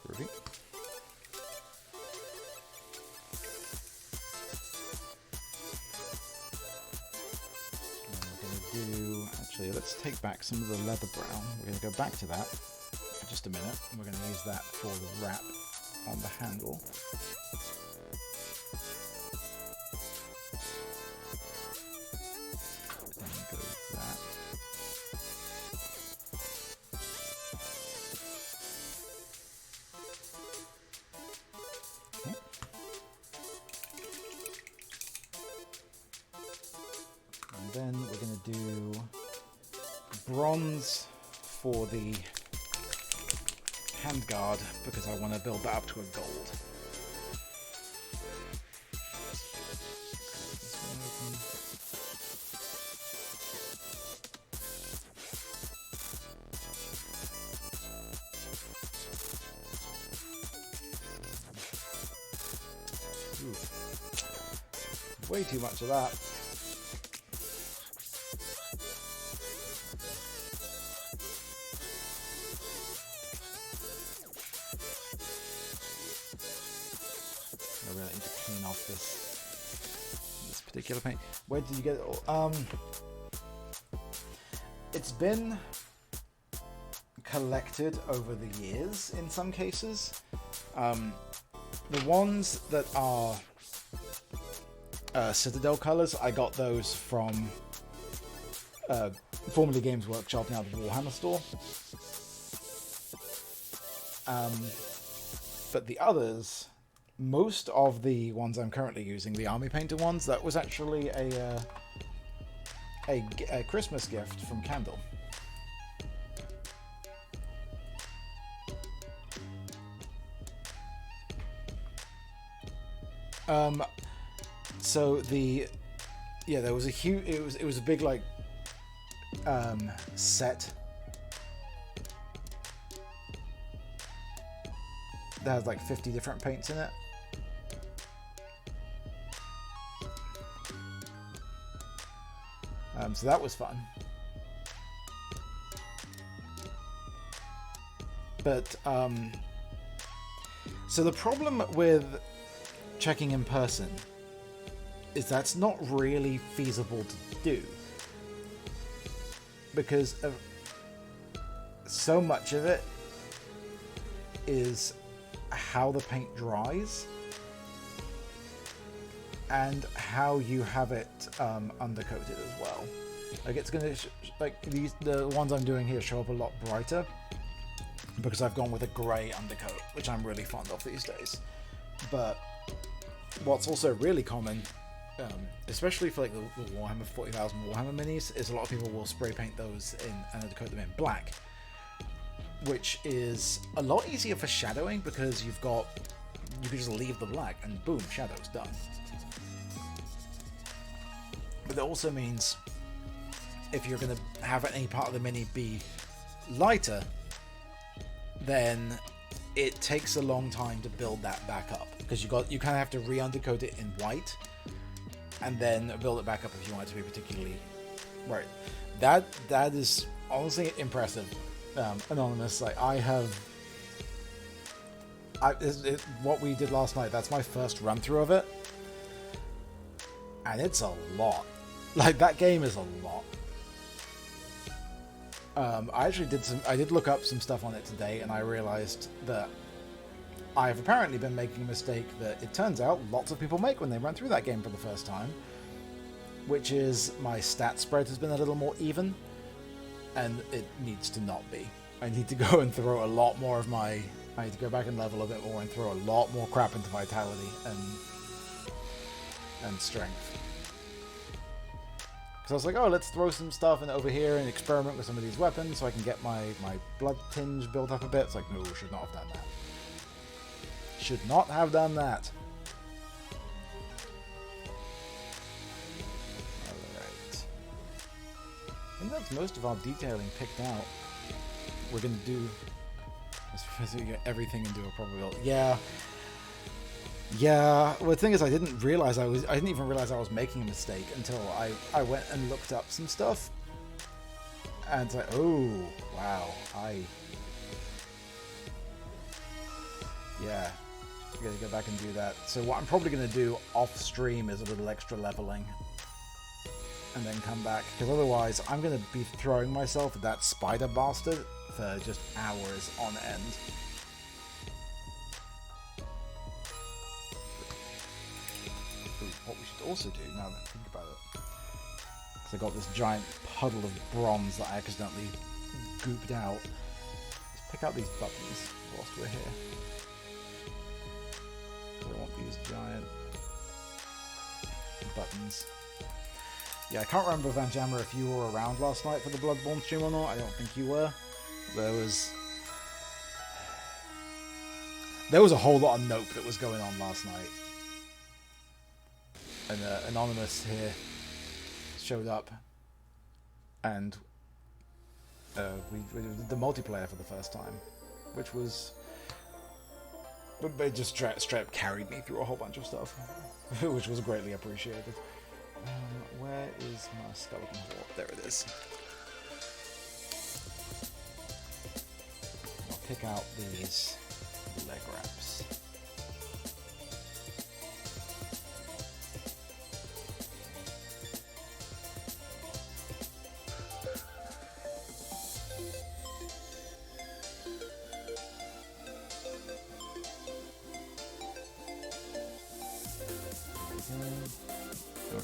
Ruby. Actually, let's take back some of the leather brown. We're going to go back to that for just a minute, and we're going to use that for the wrap on the handle. Then go with that. Okay. And then we're going to do bronze for the handguard because I want to build that up to a gold. Ooh. Way too much of that. I really need to clean off this particular paint. Where did you get it? It's been collected over the years in some cases. The ones that are Citadel colors, I got those from formerly Games Workshop, now the Warhammer store. But the others, most of the ones I'm currently using, the Army Painter ones, that was actually a Christmas gift from Candle. So there was a huge, it was a big like set that has like 50 different paints in it. So that was fun. But so the problem with checking in person is that's not really feasible to do because of so much of it is how the paint dries and how you have it undercoated as well. Like it's gonna like the ones I'm doing here show up a lot brighter because I've gone with a grey undercoat, which I'm really fond of these days. But what's also really common, especially for like the Warhammer 40,000 Warhammer minis, is a lot of people will spray paint those in and undercoat them in black, which is a lot easier for shadowing because you can just leave the black and boom, shadow's done. But that also means if you're going to have any part of the mini be lighter, then it takes a long time to build that back up because you kind of have to re-undercoat it in white and then build it back up if you want it to be particularly right. That is honestly impressive. Anonymous, like what we did last night, that's my first run through of it, and it's a lot. Like that game is a lot. I did look up some stuff on it today, and I realized that I've apparently been making a mistake that it turns out lots of people make when they run through that game for the first time, which is my stat spread has been a little more even, and it needs to not be. I need to go and throw a lot more of I need to go back and level a bit more and throw a lot more crap into vitality and strength. Because I was like, oh, let's throw some stuff in over here and experiment with some of these weapons so I can get my blood tinge built up a bit. It's like, no, should not have done that. Should not have done that. Alright. I think that's most of our detailing picked out. We're going to do... As we get everything into a proper build. Yeah. Yeah, well, the thing is, I didn't even realize I was making a mistake until I went and looked up some stuff, and it's like, oh wow, yeah, I gotta go back and do that. So what I'm probably gonna do off stream is a little extra leveling, and then come back, because otherwise I'm gonna be throwing myself at that spider bastard for just hours on end. What we should also do, now that I think about it, because I got this giant puddle of bronze that I accidentally gooped out. Let's pick out these buttons whilst we're here. I want these giant buttons. Yeah, I can't remember, Van Jammer, if you were around last night for the Bloodborne stream or not. I don't think you were. There was a whole lot of nope that was going on last night. And Anonymous here showed up, and we did the multiplayer for the first time, which was... It just straight up carried me through a whole bunch of stuff, which was greatly appreciated. Where is my skeleton horde? There it is. I'll pick out these leg wraps.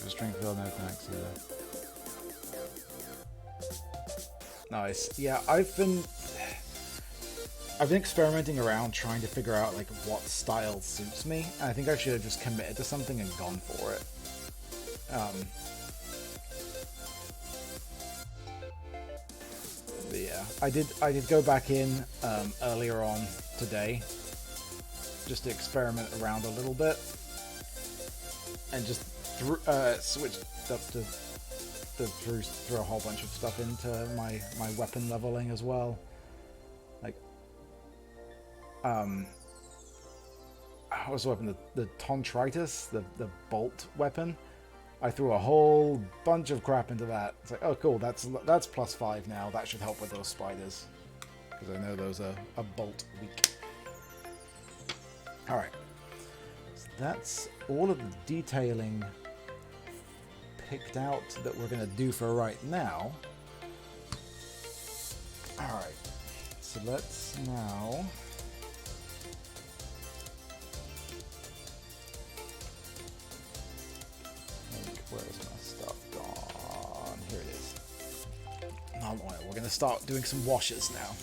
Strength build, no thanks either. Nice. Yeah, I've been experimenting around trying to figure out like what style suits me. And I think I should have just committed to something and gone for it. But yeah, I did go back in earlier on today just to experiment around a little bit and just switched up to threw a whole bunch of stuff into my weapon leveling as well. Like, what was the weapon? The Tontritus, the bolt weapon. I threw a whole bunch of crap into that. It's like, oh cool, that's +5 now. That should help with those spiders, because I know those are bolt weak. All right, so that's all of the detailing picked out that we're going to do for right now. Alright, so let's now where's my stuff gone? Here it is. Null oil. We're going to start doing some washes now.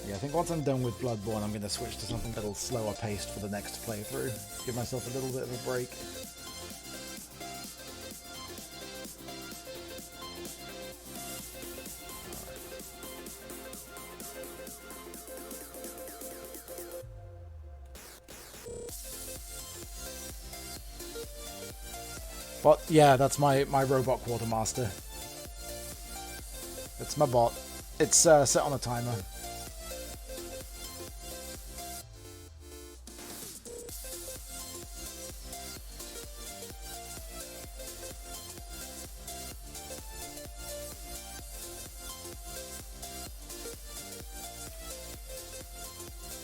Yeah, I think once I'm done with Bloodborne, I'm going to switch to something a little slower paced for the next playthrough. Give myself a little bit of a break. But yeah, that's my robot quartermaster. It's my bot. It's set on a timer.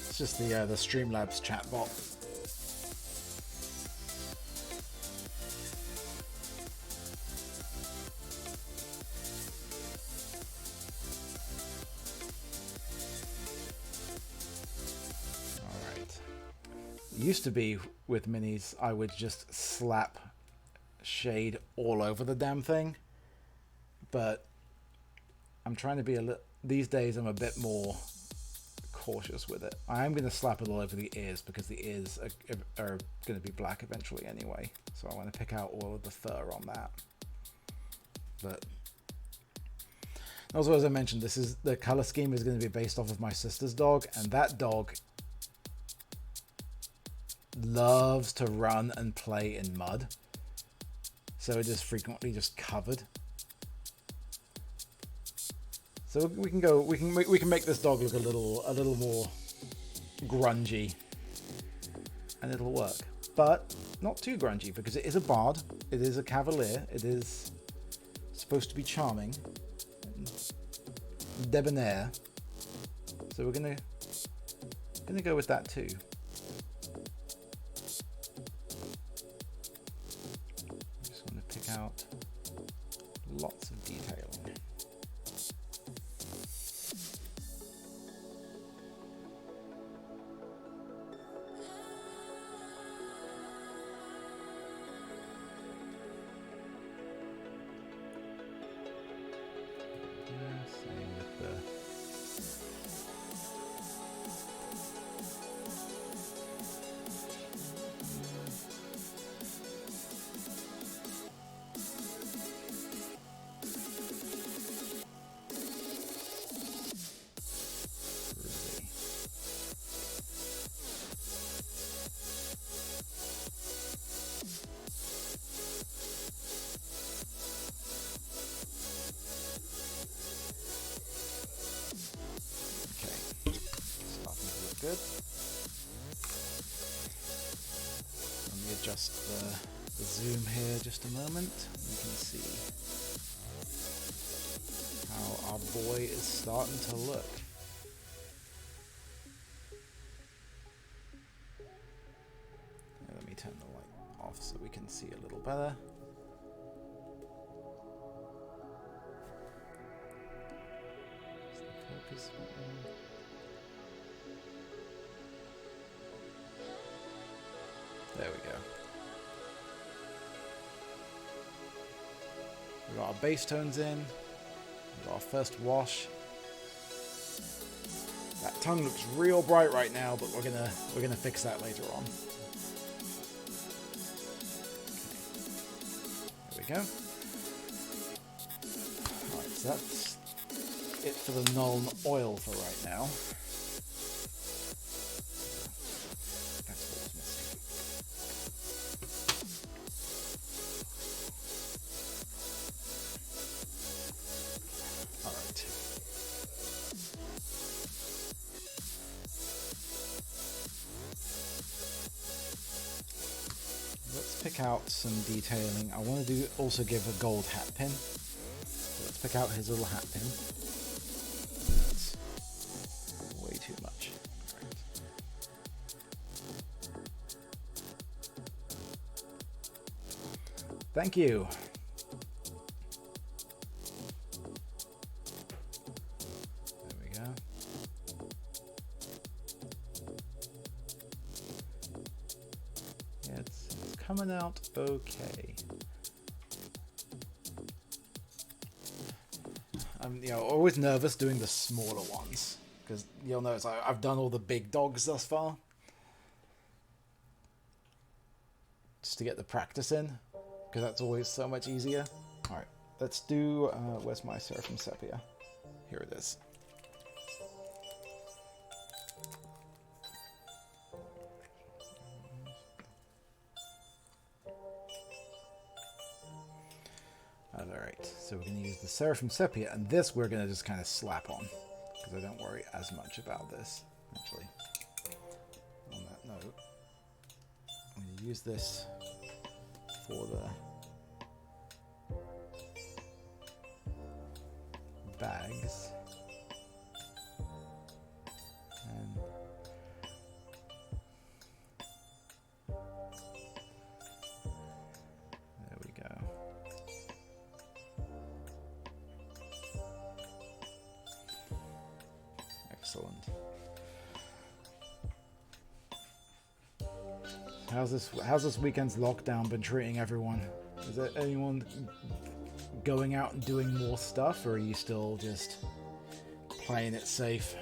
It's just the Streamlabs chatbot. Alright. Used to be with minis, I would just slap shade all over the damn thing. But I'm trying to be these days I'm a bit more cautious with it. I am going to slap it all over the ears because the ears are going to be black eventually anyway. So I want to pick out all of the fur on that. But also, as I mentioned, the color scheme is going to be based off of my sister's dog, and that dog loves to run and play in mud. So it is frequently just covered. So we can make this dog look a little more grungy, and it'll work. But not too grungy, because it is a bard, it is a cavalier, it is supposed to be charming, debonair. So we're gonna go with that too. Just want to pick out lots of detailing. Good. Let me adjust the zoom here just a moment. You can see how our boy is starting to look. Here, let me turn the light off so we can see a little better. Is the focus button? There we go. We've got our base tones in. We've got our first wash. That tongue looks real bright right now, but we're gonna fix that later on. There we go. Alright, so that's it for the Nuln oil for right now. Pick out some detailing. I want to also give a gold hat pin. So let's pick out his little hat pin. That's way too much. Right. Thank you. There we go. It's coming out okay. I'm always nervous doing the smaller ones because you'll notice I've done all the big dogs thus far just to get the practice in, because that's always so much easier. All right, let's do. Where's my Seraphim Sepia? Here it is. Alright, so we're going to use the Seraphim Sepia, and this we're going to just kind of slap on, because I don't worry as much about this. Actually, on that note, I'm going to use this for the bags. And there we go. Excellent. How's this weekend's lockdown been treating everyone? Is there anyone going out and doing more stuff, or are you still just playing it safe?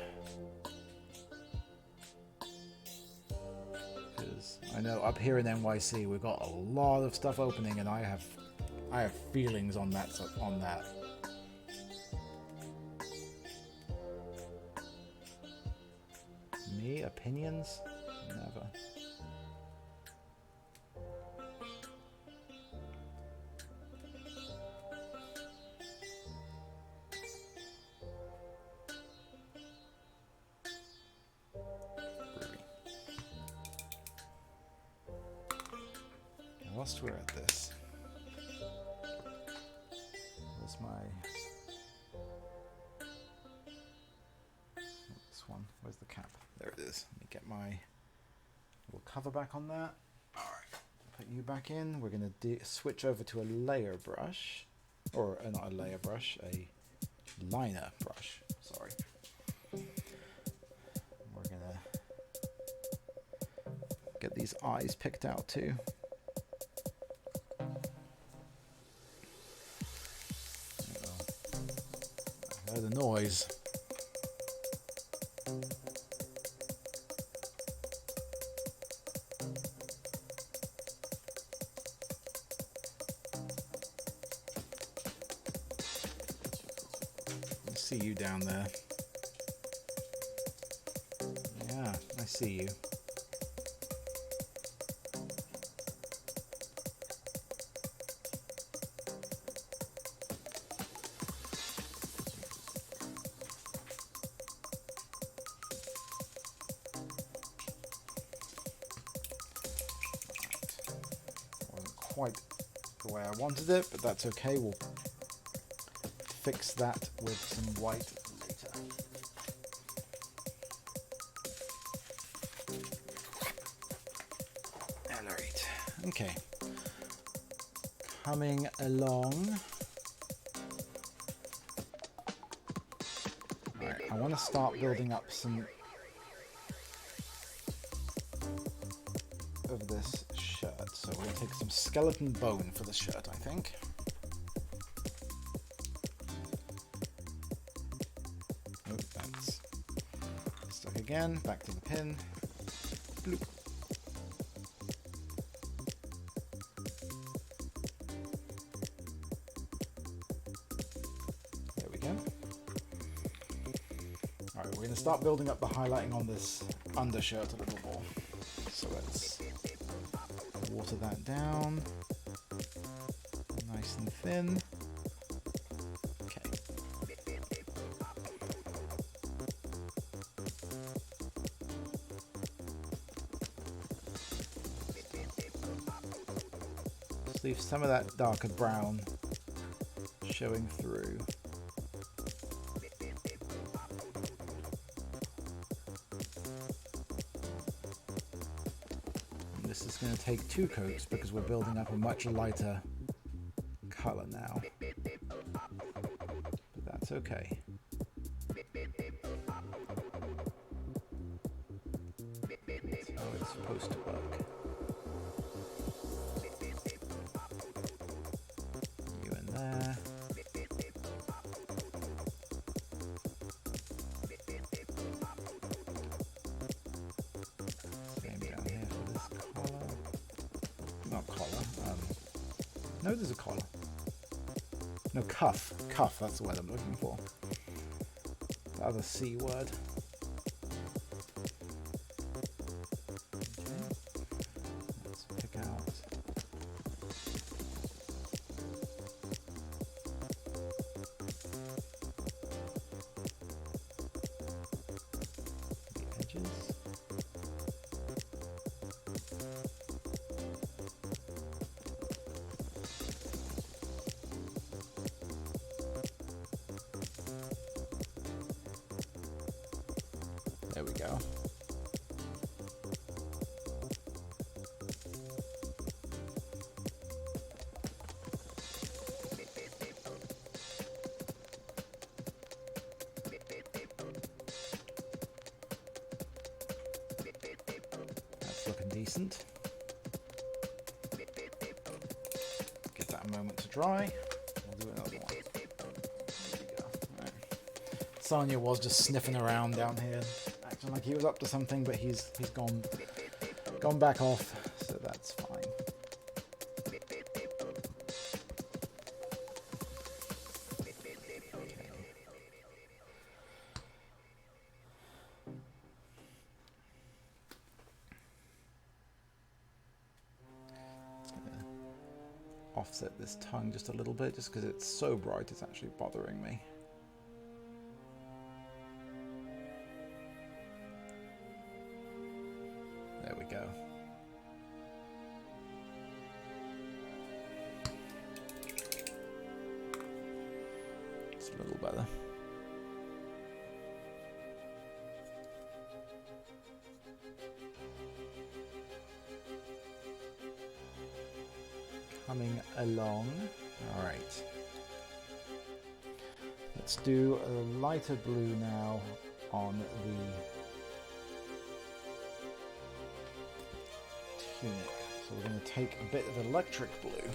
I know up here in NYC we've got a lot of stuff opening, and I have feelings on that. Me opinions? Never. Whilst we're at this, where's this one? Where's the cap? There it is. Let me get my little cover back on that. All right, put you back in. We're gonna switch over to a layer brush, or not a layer brush, a liner brush. Sorry. We're gonna get these eyes picked out too. The noise. I see you down there. Yeah, I see you. Quite the way I wanted it, but that's okay. We'll fix that with some white later. Alright, okay. Coming along. Alright, I want to start building up some of this shirt. So we're going to take some skeleton bone for the shirt, I think. Oh, that's stuck again. Back to the pin. Bloop. There we go. Alright, we're going to start building up the highlighting on this undershirt a little more. So let's water that down, nice and thin. Okay. Just leave some of that darker brown showing through. This is going to take 2 coats because we're building up a much lighter color now. But that's okay. That's how it's supposed to work. You in there. No, there's a collar. No, cuff. Cuff, that's the word I'm looking for. The other C word. Okay. Let's pick out. The edges. There we go. That's looking decent. Give that a moment to dry. We'll do another one. There we go. Right. Sonya was just sniffing around down here, acting like he was up to something, but he's gone gone back off, so that's fine. Offset this tongue just a little bit, just because it's so bright it's actually bothering me. There we go. It's a little better. Coming along. All right. Let's do a lighter blue now on the tunic. So we're going to take a bit of electric blue.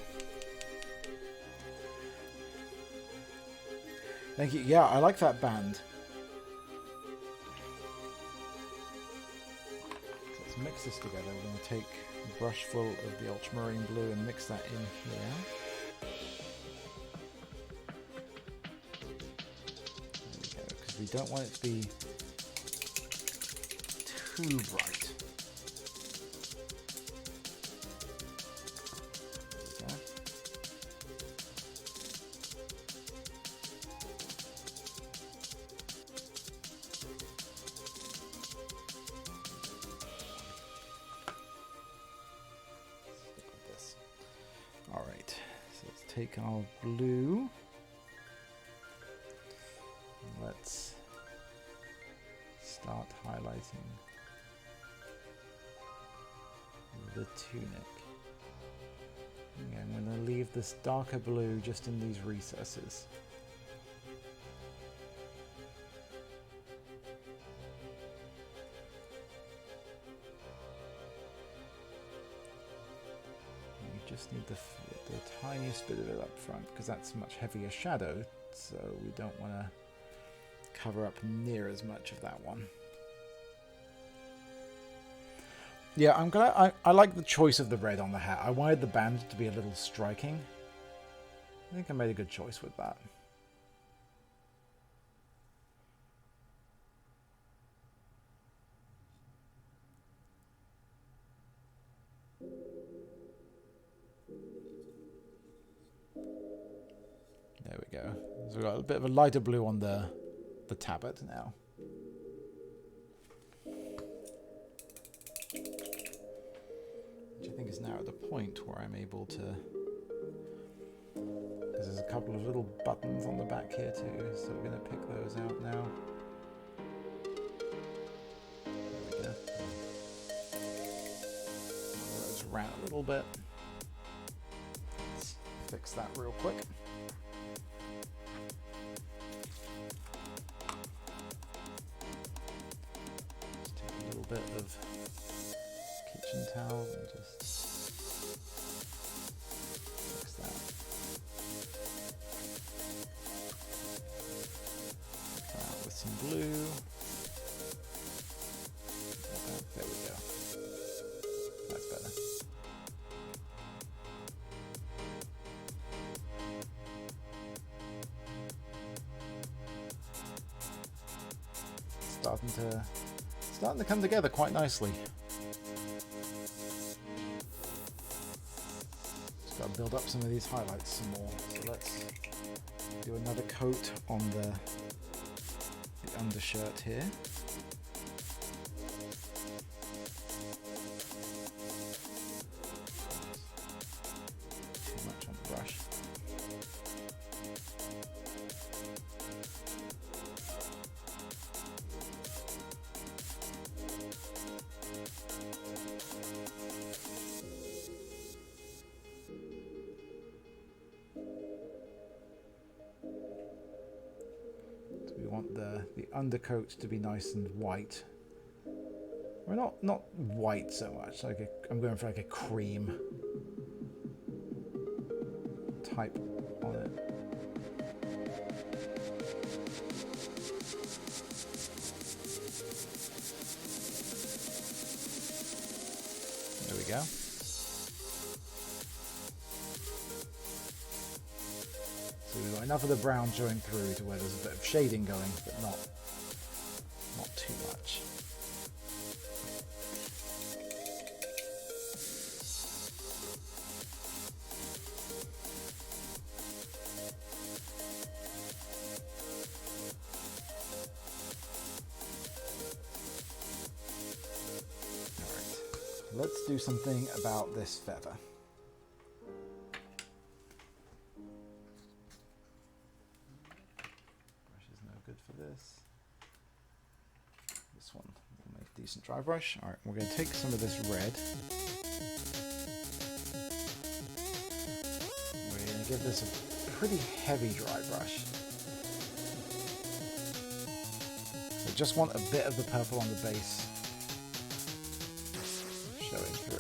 Thank you. Yeah, I like that band. So let's mix this together. We're going to take a brush full of the ultramarine blue and mix that in here. There we go, because we don't want it to be too bright. Take our blue. Let's start highlighting the tunic. Okay, I'm going to leave this darker blue just in these recesses. Just need the tiniest bit of it up front because that's a much heavier shadow, so we don't want to cover up near as much of that one. Yeah, I like the choice of the red on the hat. I wanted the band to be a little striking. I think I made a good choice with that. There we go. So we've got a bit of a lighter blue on the tabard now. Which I think is now at the point where I'm able to... Because there's a couple of little buttons on the back here too, so we're going to pick those out now. There we go. Move those around a little bit. Let's fix that real quick. Bit of kitchen towel and just fix that. Fix that out with some blue. There we go. That's better. Starting to come together quite nicely. Just got to build up some of these highlights some more. So let's do another coat on the undershirt here. Too much on the brush. The undercoat to be nice and white. Well, not white so much. Like I'm going for like a cream type on it. we go. So we've got enough of the brown showing through to where there's a bit of shading going, but not too much. Let's do something about this feather. Brush is no good for this. This one will make a decent dry brush. Alright, we're going to take some of this red. We're going to give this a pretty heavy dry brush. So just want a bit of the purple on the base showing through.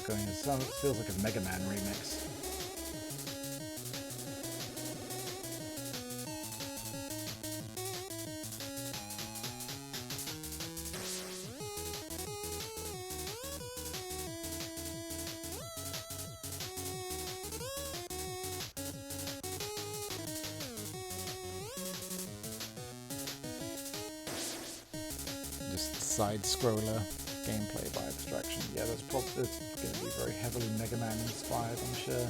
Going as some, it feels like a Mega Man remix. Just side scroller gameplay by abstraction. Yeah, that's probably going to be very heavily Mega Man inspired, I'm sure.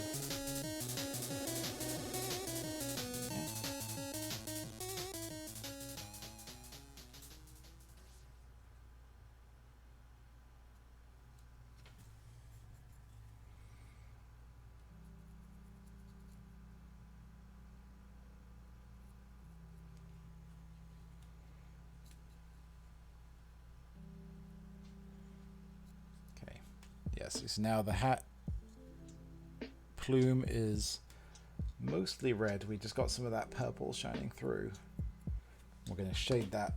Yes, so now the hat plume is mostly red. We just got some of that purple shining through. We're going to shade that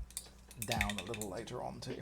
down a little later on too.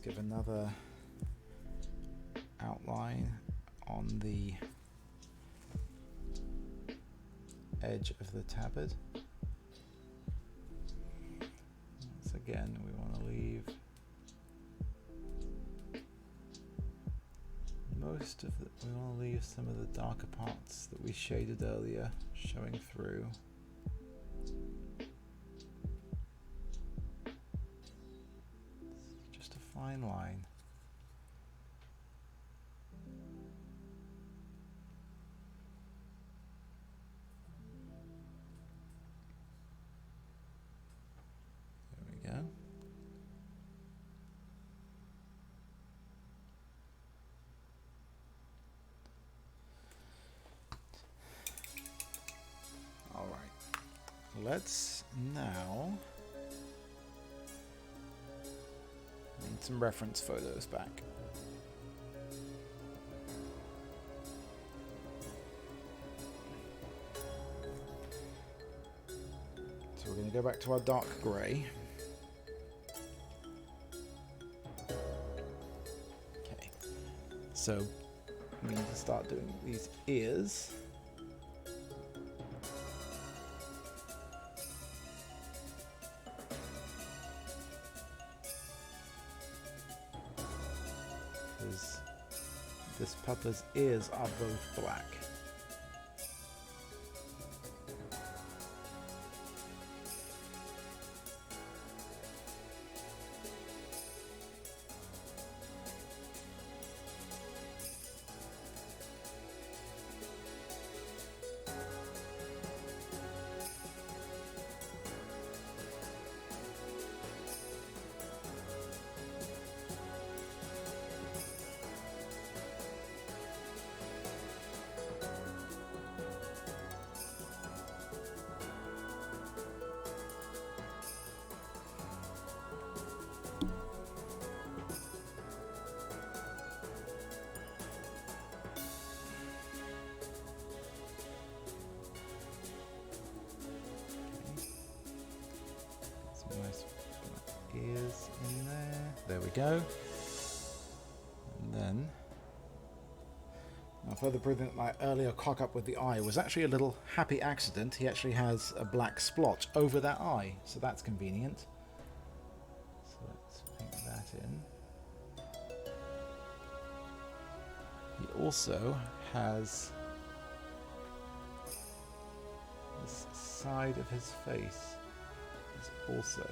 Give another outline on the edge of the tabard. Once again, we want to leave most of the, we want to leave some of the darker parts that we shaded earlier showing through. Fine line. There we go. All right. Let's now need some reference photos back. So we're going to go back to our dark grey. Okay. So we need to start doing these ears. This pupper's ears are both black. we go. And then, now further proving that my earlier cock up with the eye was actually a little happy accident. He actually has a black splotch over that eye, so that's convenient. So let's paint that in. He also has this side of his face is also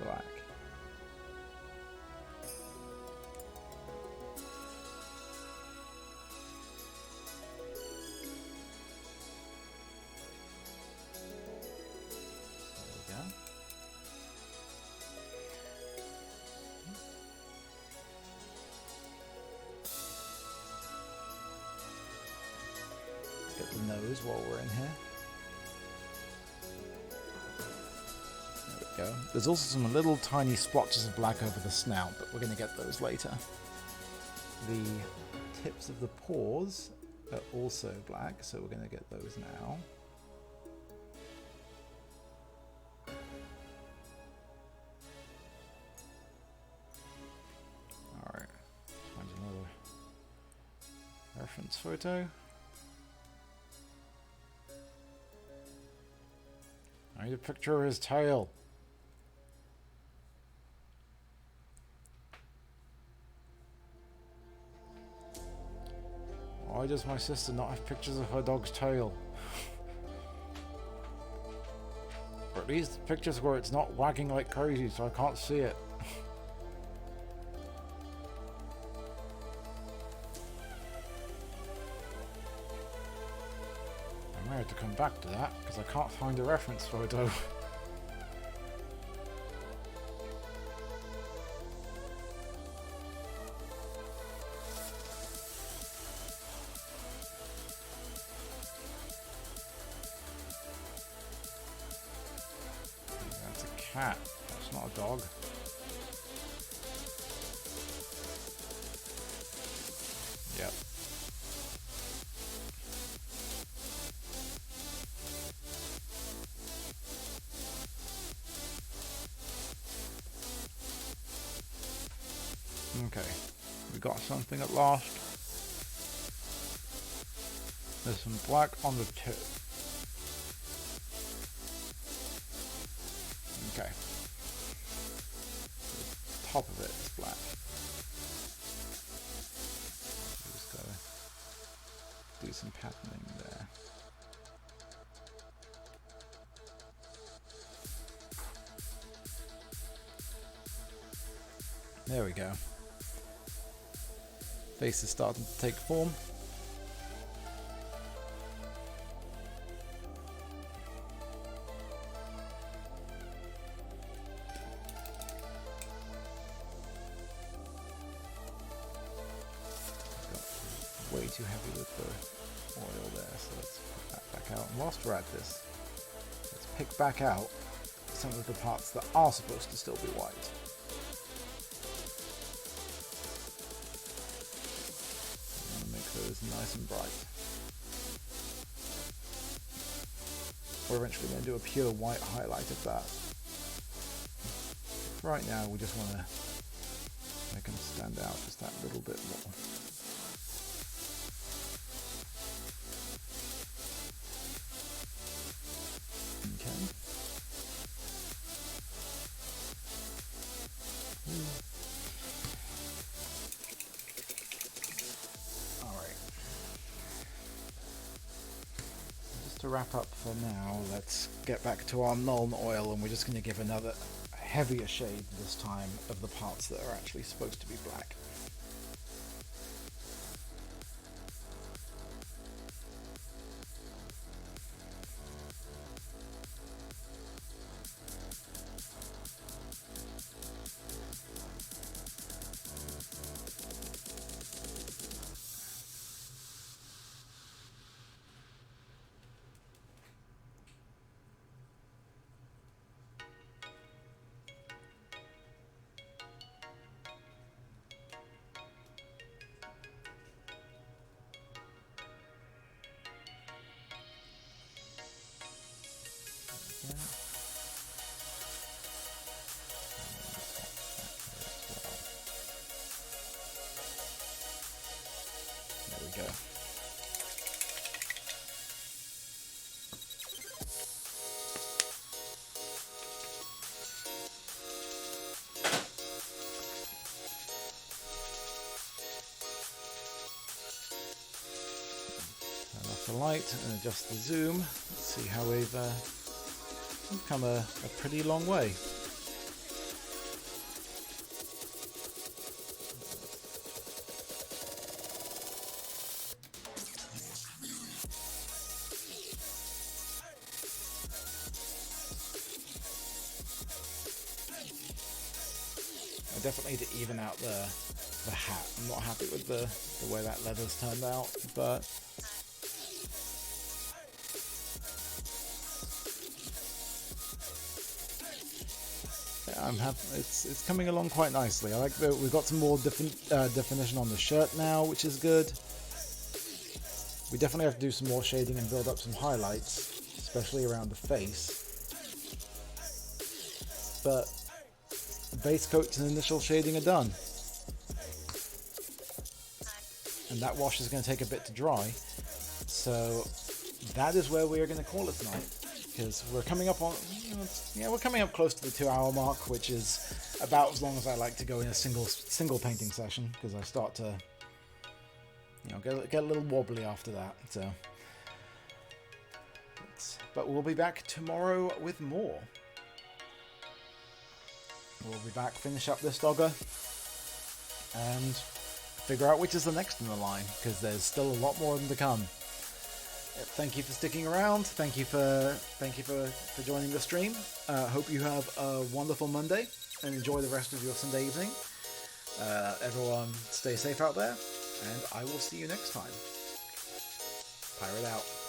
black. Get the nose while we're in here. There we go. There's also some little tiny splotches of black over the snout, but we're going to get those later. The tips of the paws are also black, so we're going to get those now. Alright, find another reference photo. I need a picture of his tail. Why does my sister not have pictures of her dog's tail? Or at least pictures where it's not wagging like crazy so I can't see it. I may have to come back to that because I can't find a reference photo. That's a cat. That's not a dog. Yep. Okay, we got something at last. There's some black on the tip. Okay. The top of it is black. We just gotta do some patterning there. There we go. Face is starting to take form. Got way too heavy with the oil there, so let's put that back out. And whilst we're at this, let's pick back out some of the parts that are supposed to still be white. Those nice and bright. We're eventually going to do a pure white highlight of that. Right now we just want to make them stand out just that little bit more. Okay. To wrap up for now, let's get back to our Nuln oil, and we're just going to give another heavier shade this time of the parts that are actually supposed to be black. light and adjust the zoom. Let's see how we've come a pretty long way. I definitely need to even out the hat. I'm not happy with the way that leather's turned out, but yeah, I'm happy. It's coming along quite nicely. I like that we've got some more definition on the shirt now, which is good. We definitely have to do some more shading and build up some highlights, especially around the face. But the base coats and initial shading are done. And that wash is going to take a bit to dry. So that is where we are going to call it tonight. Because we're coming up on, we're coming up close to the 2-hour mark, which is about as long as I like to go in a single painting session, because I start to, get a little wobbly after that. So, but we'll be back tomorrow with more. We'll be back, finish up this dogger, and figure out which is the next in the line, because there's still a lot more of them to come. Thank you for sticking around. Thank you for joining the stream. Hope you have a wonderful Monday and enjoy the rest of your Sunday evening. Everyone, stay safe out there, and I will see you next time. Pirate out.